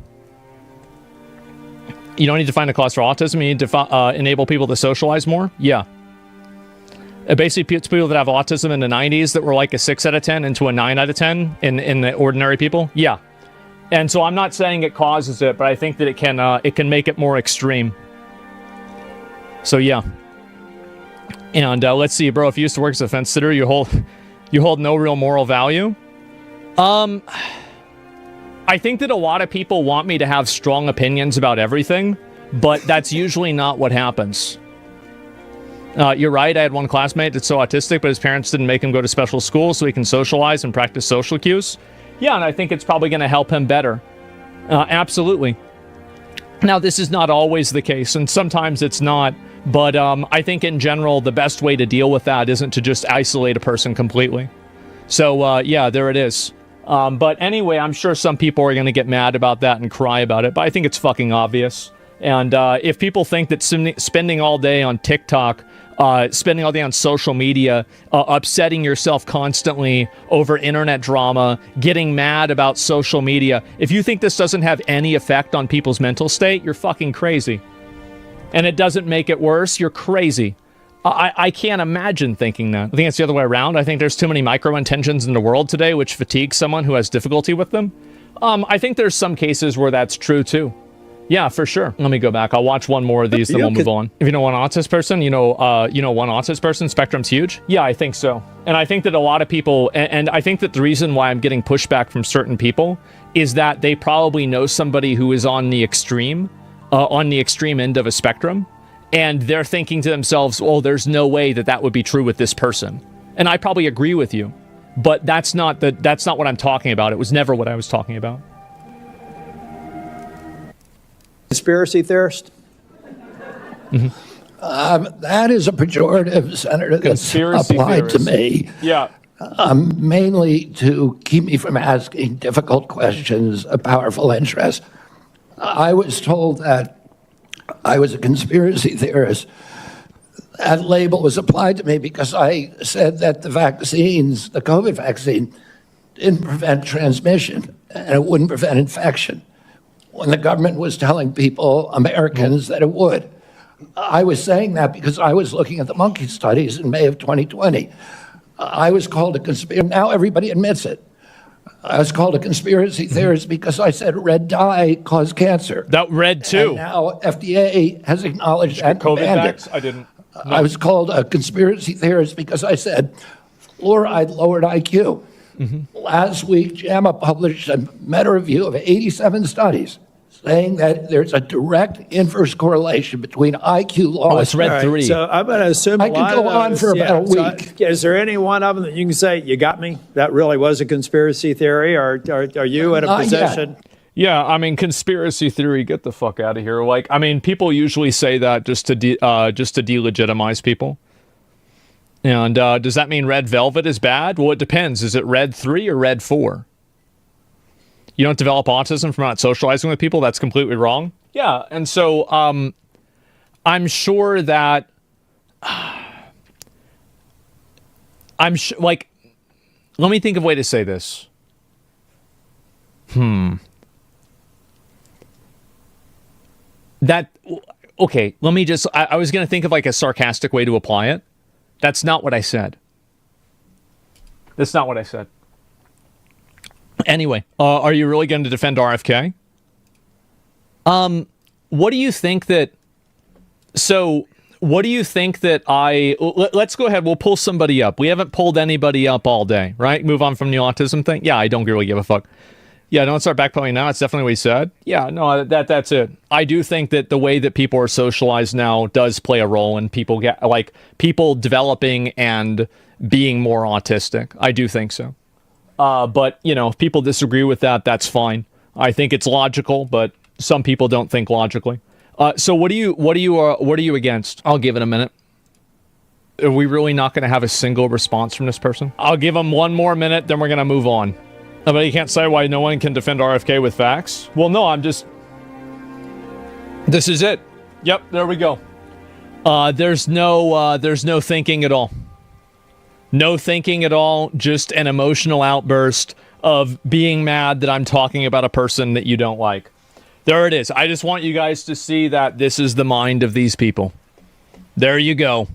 You don't need to find a cause for autism. You need to enable people to socialize more? Yeah. Basically, it's people that have autism in the 90s that were like a 6 out of 10 into a 9 out of 10 in the ordinary people? Yeah. And so I'm not saying it causes it, but I think that it can make it more extreme. So yeah. And let's see, bro, if you used to work as a fence sitter, you hold no real moral value. I think that a lot of people want me to have strong opinions about everything, but that's usually not what happens. You're right, I had one classmate that's so autistic, but his parents didn't make him go to special school so he can socialize and practice social cues. Yeah, and I think it's probably going to help him better. Absolutely. Now, this is not always the case, and sometimes it's not, but I think in general, the best way to deal with that isn't to just isolate a person completely. So, yeah, there it is. But anyway, I'm sure some people are going to get mad about that and cry about it, but I think it's fucking obvious. And if people think that spending all day on TikTok, spending all day on social media, upsetting yourself constantly over internet drama, getting mad about social media, if you think this doesn't have any effect on people's mental state, you're fucking crazy. And it doesn't make it worse, you're crazy. I can't imagine thinking that. I think it's the other way around. I think there's too many micro-intentions in the world today which fatigue someone who has difficulty with them. I think there's some cases where that's true too. Yeah, for sure. Let me go back. I'll watch one more of these, then we'll move on. If you know one autistic person, you know one autistic person, spectrum's huge? Yeah, I think so. And I think that a lot of people, and I think that the reason why I'm getting pushback from certain people is that they probably know somebody who is on the extreme end of a spectrum, and they're thinking to themselves, oh, there's no way that would be true with this person. And I probably agree with you, but that's not what I'm talking about. It was never what I was talking about. Conspiracy theorist? Mm-hmm. That is a pejorative, Senator, that's applied to me. Yeah. Mainly to keep me from asking difficult questions of powerful interests. I was told that I was a conspiracy theorist. That label was applied to me because I said that the vaccines, the COVID vaccine, didn't prevent transmission and it wouldn't prevent infection, when the government was telling people, Americans, that it would. I was saying that because I was looking at the monkey studies in May of 2020. I was called a conspiracy. Now everybody admits it. I was called a conspiracy theorist because I said red dye caused cancer. That red too. And now FDA has acknowledged that. COVID vax? I didn't. I was called a conspiracy theorist because I said fluoride lowered IQ. Last week, JAMA published a meta-review of 87 studies saying that there's a direct inverse correlation between IQ loss. Oh, it's red All right, 3. so I'm going to assume I could go on for about a week. Is there any one of them that you can say, you got me? That really was a conspiracy theory? Or are you in a Not position? yet. Yeah, I mean, conspiracy theory, get the fuck out of here. Like, I mean, people usually say that just to delegitimize people. And does that mean red velvet is bad? Well, it depends. Is it red 3 or red 4? You don't develop autism from not socializing with people? That's completely wrong. Yeah, and so I'm sure that like, let me think of a way to say this. Okay, let me just, I was going to think of like a sarcastic way to apply it. That's not what I said. That's not what I said. Anyway, are you really going to defend RFK? What do you think that... So, what do you think that let's go ahead, we'll pull somebody up. We haven't pulled anybody up all day, right? Move on from the autism thing? Yeah, I don't really give a fuck. Yeah, don't start backpedaling now. It's definitely what he said. Yeah, no, that's it. I do think that the way that people are socialized now does play a role in people people developing and being more autistic. I do think so. But, you know, if people disagree with that, that's fine. I think it's logical, but some people don't think logically. So what are you against? I'll give it a minute. Are we really not going to have a single response from this person? I'll give them one more minute, then we're going to move on. But you can't say why no one can defend RFK with facts? Well, no, this is it. Yep, there we go. There's no thinking at all. No thinking at all, just an emotional outburst of being mad that I'm talking about a person that you don't like. There it is. I just want you guys to see that this is the mind of these people. There you go.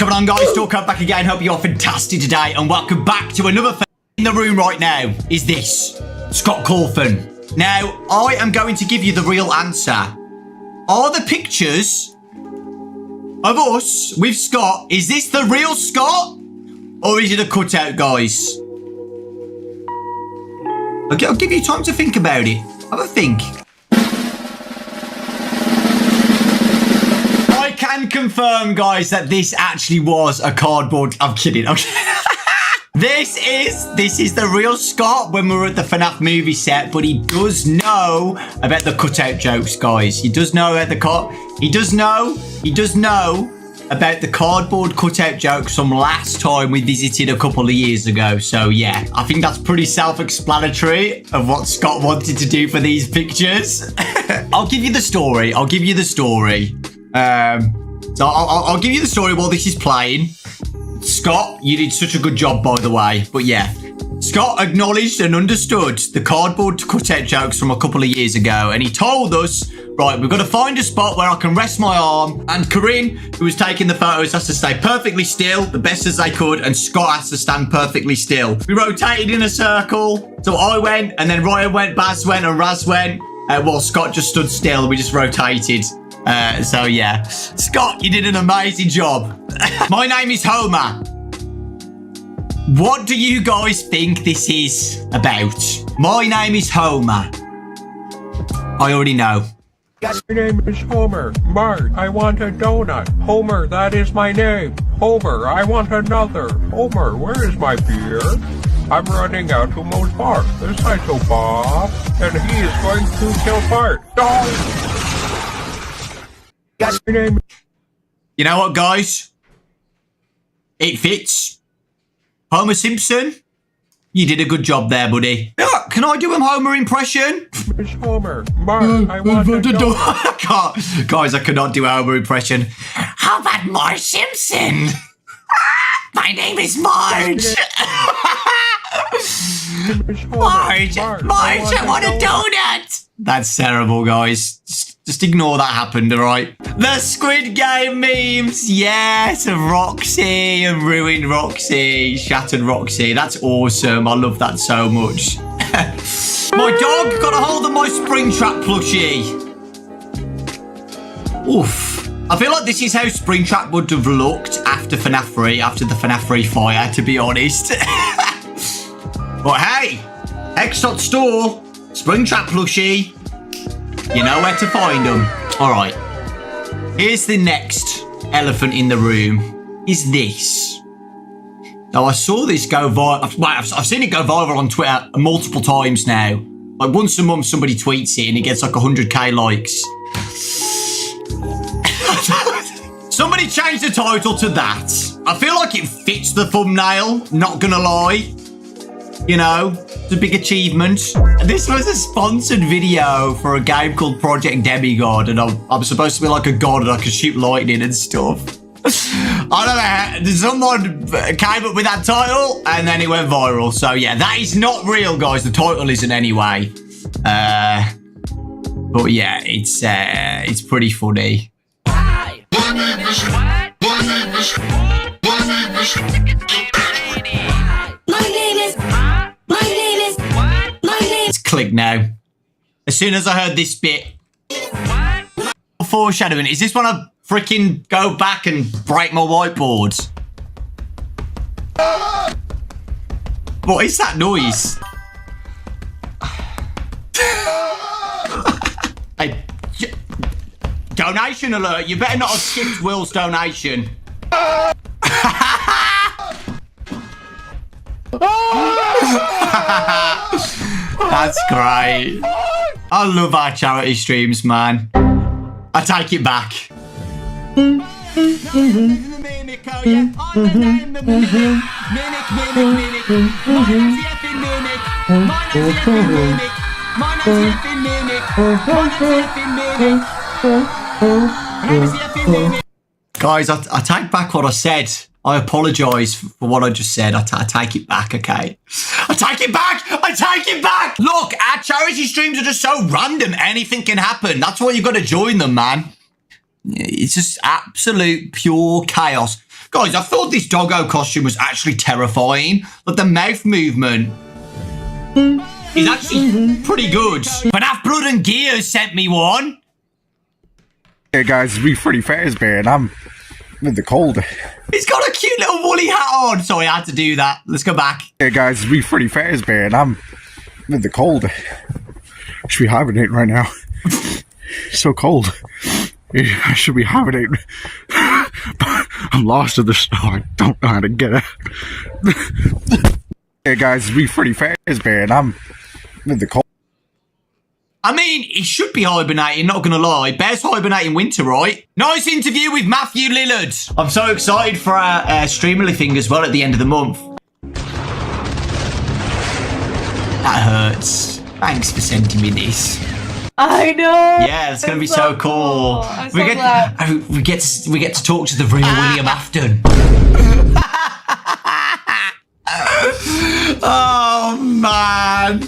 going on, guys? Stalker back again. Hope you're fantastic today, and welcome back to another in the room right now. Is this Scott Cawthon? Now, I am going to give you the real answer. Are the pictures of us with Scott, is this the real Scott? Or is it a cutout, guys? Okay, I'll give you time to think about it. Have a think. I can confirm, guys, that this actually was a cardboard. I'm kidding. Okay. This is the real Scott when we were at the FNAF movie set, but he does know about the cutout jokes, guys. He does know about he does know about the cardboard cutout jokes from last time we visited a couple of years ago. So yeah, I think that's pretty self-explanatory of what Scott wanted to do for these pictures. I'll give you the story. I'll give you the story. So I'll give you the story while this is playing. Scott, you did such a good job, by the way. But yeah, Scott acknowledged and understood the cardboard cutout jokes from a couple of years ago. And he told us, right, we've got to find a spot where I can rest my arm. And Corinne, who was taking the photos, has to stay perfectly still, the best as they could. And Scott has to stand perfectly still. We rotated in a circle. So I went, and then Ryan went, Baz went, and Raz went. While Scott just stood still. We just rotated. So yeah, Scott, you did an amazing job. My name is Homer. What do you guys think this is about? My name is Homer. I already know. My name is Homer. Mart, I want a donut. Homer, that is my name. Homer, I want another. Homer, where is my beer? I'm running out to Moe's Park. There's Sideshow Bob, and he is going to kill Bart. You know what, guys? It fits. Homer Simpson, you did a good job there, buddy. Yeah, can I do a Homer impression? Miss Homer, Mark, I want to do. I can't. Guys, I cannot do a Homer impression. How about Marge Simpson? My name is Marge. Marge, I want a donut. That's terrible, guys. Just ignore that happened, all right? The Squid Game memes. Yes, Roxy and Ruined Roxy. Shattered Roxy. That's awesome. I love that so much. My dog got a hold of my Springtrap plushie. Oof. I feel like this is how Springtrap would have looked after FNAF 3, after the FNAF 3 fire, to be honest. But hey, X.Store, Springtrap plushie. You know where to find them. All right. Here's the next elephant in the room. Is this. Now, I saw this go viral. I've seen it go viral on Twitter multiple times now. Like, once a month, somebody tweets it and it gets like 100k likes. Somebody changed the title to that. I feel like it fits the thumbnail, not gonna lie. You know, it's a big achievement. This was a sponsored video for a game called Project Demigod, and I'm supposed to be like a god and I can shoot lightning and stuff. I don't know, someone came up with that title and then it went viral. So yeah, that is not real, guys. The title isn't anyway. But yeah, it's pretty funny. Hi. My name is what? My name is Click now. As soon as I heard this bit. What? Foreshadowing. Is this when I freaking go back and break my whiteboard? What is that noise? Hey, donation alert. You better not have skipped Will's donation. That's great. I love our charity streams, man. I take it back. Guys, I take back what I said. I apologise for what I just said. I take it back, okay? I take it back! I take it back! Look, our charity streams are just so random. Anything can happen. That's why you've got to join them, man. It's just absolute pure chaos. Guys, I thought this doggo costume was actually terrifying, but the mouth movement is actually pretty good. FNAF Blood and Gear sent me one. Hey guys, it's me, Freddy Fazbear, and I'm in the cold. He's got a cute little woolly hat on. Sorry, I had to do that. Let's go back. Hey guys, it's me, Freddy Fazbear, and I'm in the cold. I should be hibernating right now. It's so cold. I should be hibernating. But I'm lost in the snow. I don't know how to get out. Hey guys, it's me, Freddy Fazbear, and I'm in the cold. I mean, he should be hibernating, not gonna lie. Bears hibernate in winter, right? Nice interview with Matthew Lillard. I'm so excited for our Streamerly thing as well at the end of the month. That hurts. Thanks for sending me this. I know. Yeah, it's gonna be so cool. I'm We so get, glad. we get to talk to the real William Afton. Oh man.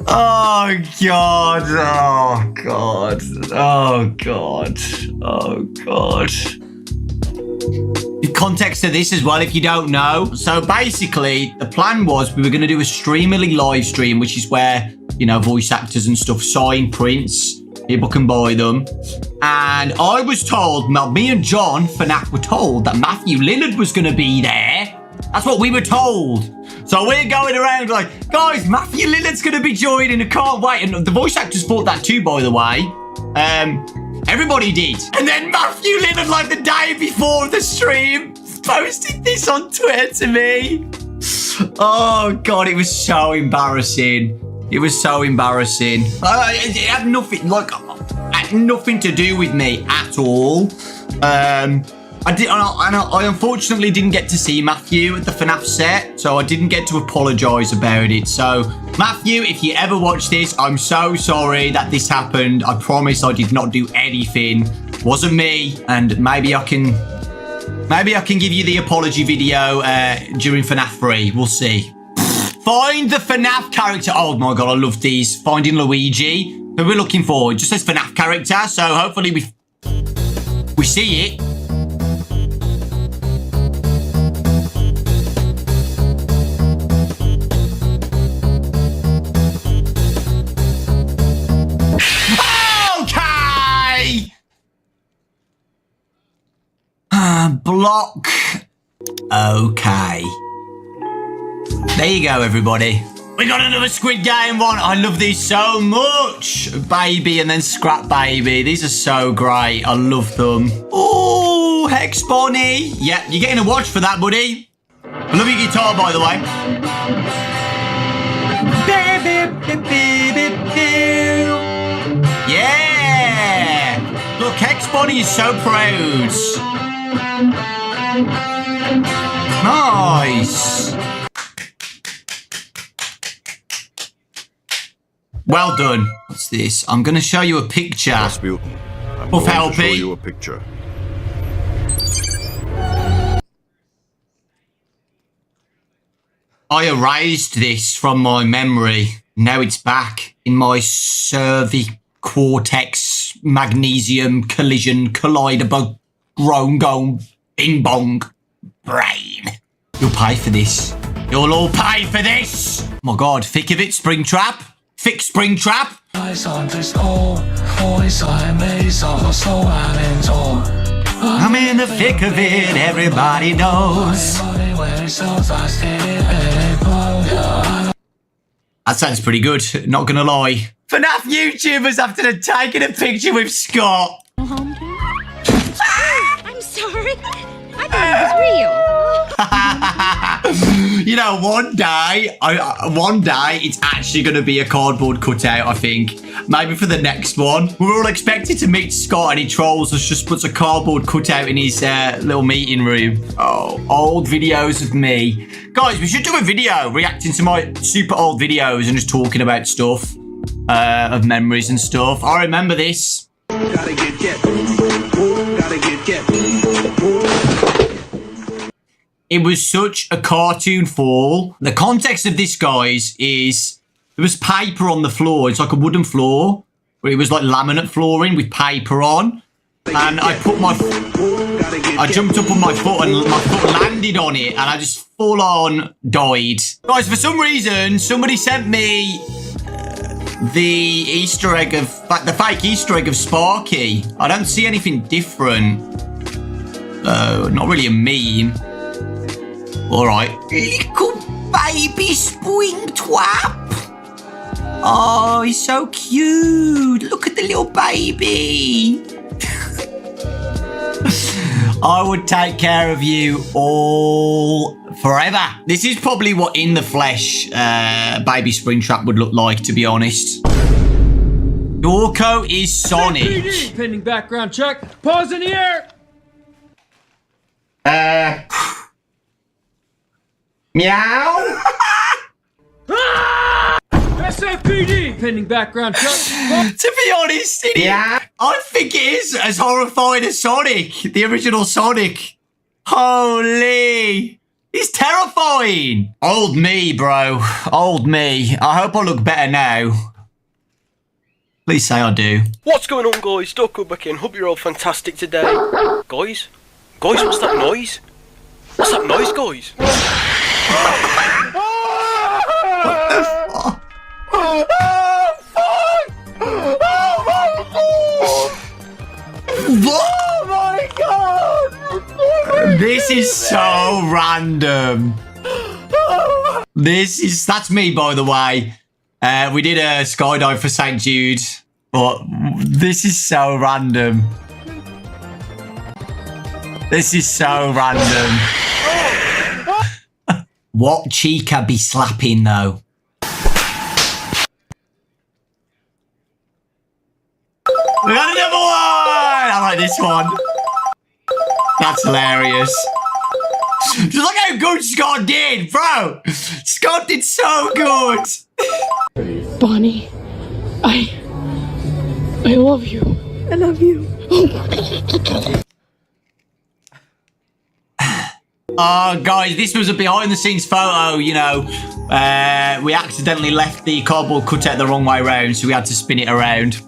Oh god. Oh god. Oh god. Oh god. The context of this as well, if you don't know. So basically, the plan was we were going to do a Streamerly live stream, which is where, you know, voice actors and stuff sign prints. People can buy them. And I was told, me and John FNAF were told that Matthew Lillard was going to be there. That's what we were told. So we're going around like, guys, Matthew Lillard's going to be joining. I can't wait. And the voice actors thought that too, by the way. Everybody did. And then Matthew Lillard, like the day before the stream, posted this on Twitter to me. Oh, God, it was so embarrassing. It was so embarrassing. It had nothing, nothing to do with me at all. I unfortunately didn't get to see Matthew at the FNAF set, so I didn't get to apologise about it. So, Matthew, if you ever watch this, I'm so sorry that this happened. I promise I did not do anything. Wasn't me, and maybe I can give you the apology video during FNAF 3. We'll see. Find the FNAF character. Oh my god, I love these. Finding Luigi. Who we're looking for. It just says FNAF character, so hopefully we see it. Block. Okay. There you go, everybody. We got another Squid Game one. I love these so much. Baby and then Scrap Baby. These are so great. I love them. Oh, Hex Bonnie. Yeah, you're getting a watch for that, buddy. I love your guitar, by the way. Yeah. Look, Hex Bonnie is so proud. Nice. Well done. What's this? I'm going to show you a picture. Rasputin, I'm going to show you a picture. I erased this from my memory. Now it's back in my cervicortex magnesium collision collider gong bing bong brain. You'll pay for this. You'll all pay for this. Oh my god, thick of it, Springtrap. Thick Springtrap. I'm in the thick of it, everybody knows. That sounds pretty good, not gonna lie. FNAF YouTubers after they've taken a picture with Scott. I'm sorry. I thought it was real. You know, one day it's actually going to be a cardboard cutout, I think. Maybe for the next one. We're all expected to meet Scott and he trolls us, just puts a cardboard cutout in his little meeting room. Oh, old videos of me. Guys, we should do a video reacting to my super old videos and just talking about stuff. Of memories and stuff. I remember this. Gotta get. It was such a cartoon fall. The context of this, guys, is there was paper on the floor. It's like a wooden floor, where it was like laminate flooring with paper on. and I jumped up on my foot and my foot landed on it and I just full on died. Guys, for some reason, somebody sent me the Easter egg of, the fake Easter egg of Sparky. I don't see anything different. Not really a meme. All right. Little baby spring twap. Oh, he's so cute. Look at the little baby. I would take care of you all forever. This is probably what in the flesh baby Springtrap would look like, to be honest. Dorko is Sonic. CPD, pending background check. Pause in the air. Meow. SFPD, pending background check. To be honest, yeah, I think it is as horrifying as Sonic, the original Sonic. Holy, he's terrifying. Old me, bro. Old me. I hope I look better now. Please say I do. What's going on, guys? Dorko back in. Hope you're all fantastic today. Guys, what's that noise? What's that noise, guys? What the fuck? Oh my god! This is so random. That's me, by the way. We did a skydive for St. Jude, but this is so random. This is so random. What Chica be slapping, though? We got another one! I like this one. That's hilarious. Just look how good Scott did, bro! Scott did so good! Bonnie, I love you. I love you. Oh, guys, this was a behind-the-scenes photo, you know. We accidentally left the cardboard cutout the wrong way around, so we had to spin it around.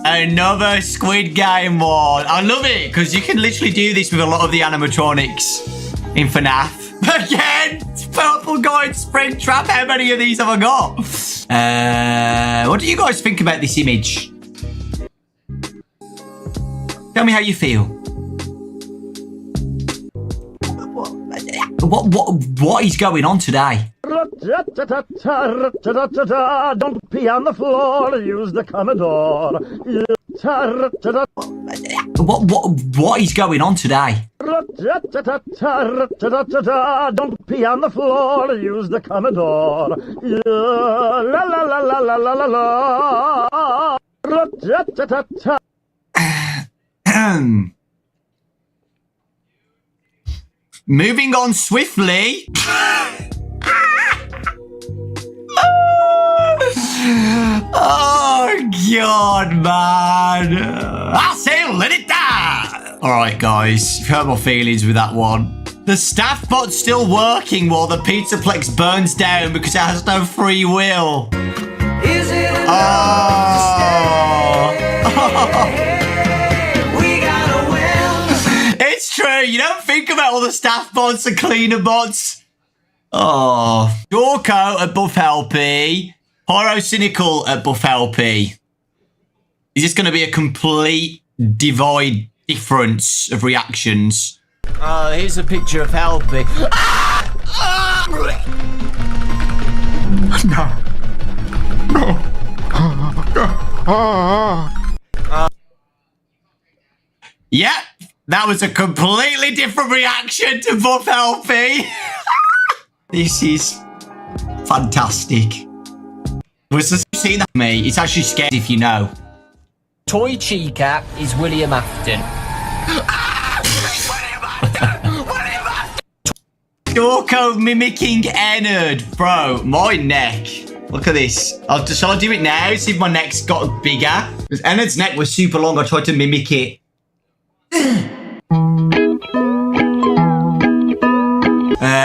Another Squid Game one. I love it, because you can literally do this with a lot of the animatronics in FNAF. Again, Purple Guide, Springtrap. How many of these have I got? What do you guys think about this image? Tell me how you feel. What is going on today? Don't pee on the floor, use the Commodore. What is going on today? Don't pee on the floor, use the Commodore. La la la la la la la la. Moving on swiftly. Oh, God, man. I say let it die. All right, guys. You've hurt my feelings with that one. The staff bot's still working while the Pizzaplex burns down because it has no free will. Is it It's true. You don't think about all the staff bots and cleaner bots. Oh. Dorko at Buff LP. Pyrocynical at Buff LP. Is this going to be a complete divide difference of reactions? Oh, here's a picture of LP. Yeah, that was a completely different reaction to Buff LP. This is fantastic. Was this seen that me? It's actually scared if you know. Toy Chica is William Afton. Dorko mimicking Ennard. Bro, my neck. Look at this. Shall I do it now? See if my neck's got bigger. Because Ennard's neck was super long. I tried to mimic it.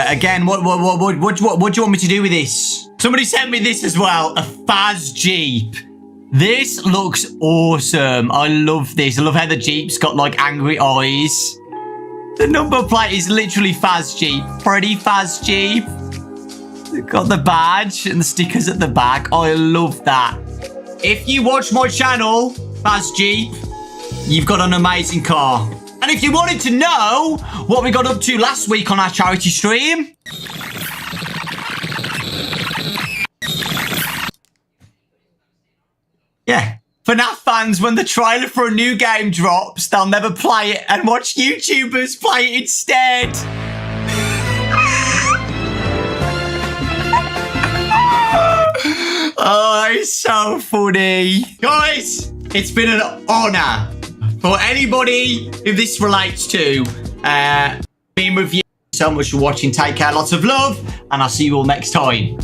Again, what do you want me to do with this? Somebody sent me this as well. A Faz Jeep. This looks awesome. I love this. I love how the Jeep's got like angry eyes. The number plate is literally Faz Jeep. Pretty Faz Jeep. They've got the badge and the stickers at the back. I love that. If you watch my channel, Faz Jeep, you've got an amazing car. And if you wanted to know what we got up to last week on our charity stream, yeah. FNAF fans, when the trailer for a new game drops, they'll never play it and watch YouTubers play it instead. Oh, it's so funny. Guys, it's been an honor for anybody who this relates to being with you. So much for watching. Take care. Lots of love. And I'll see you all next time.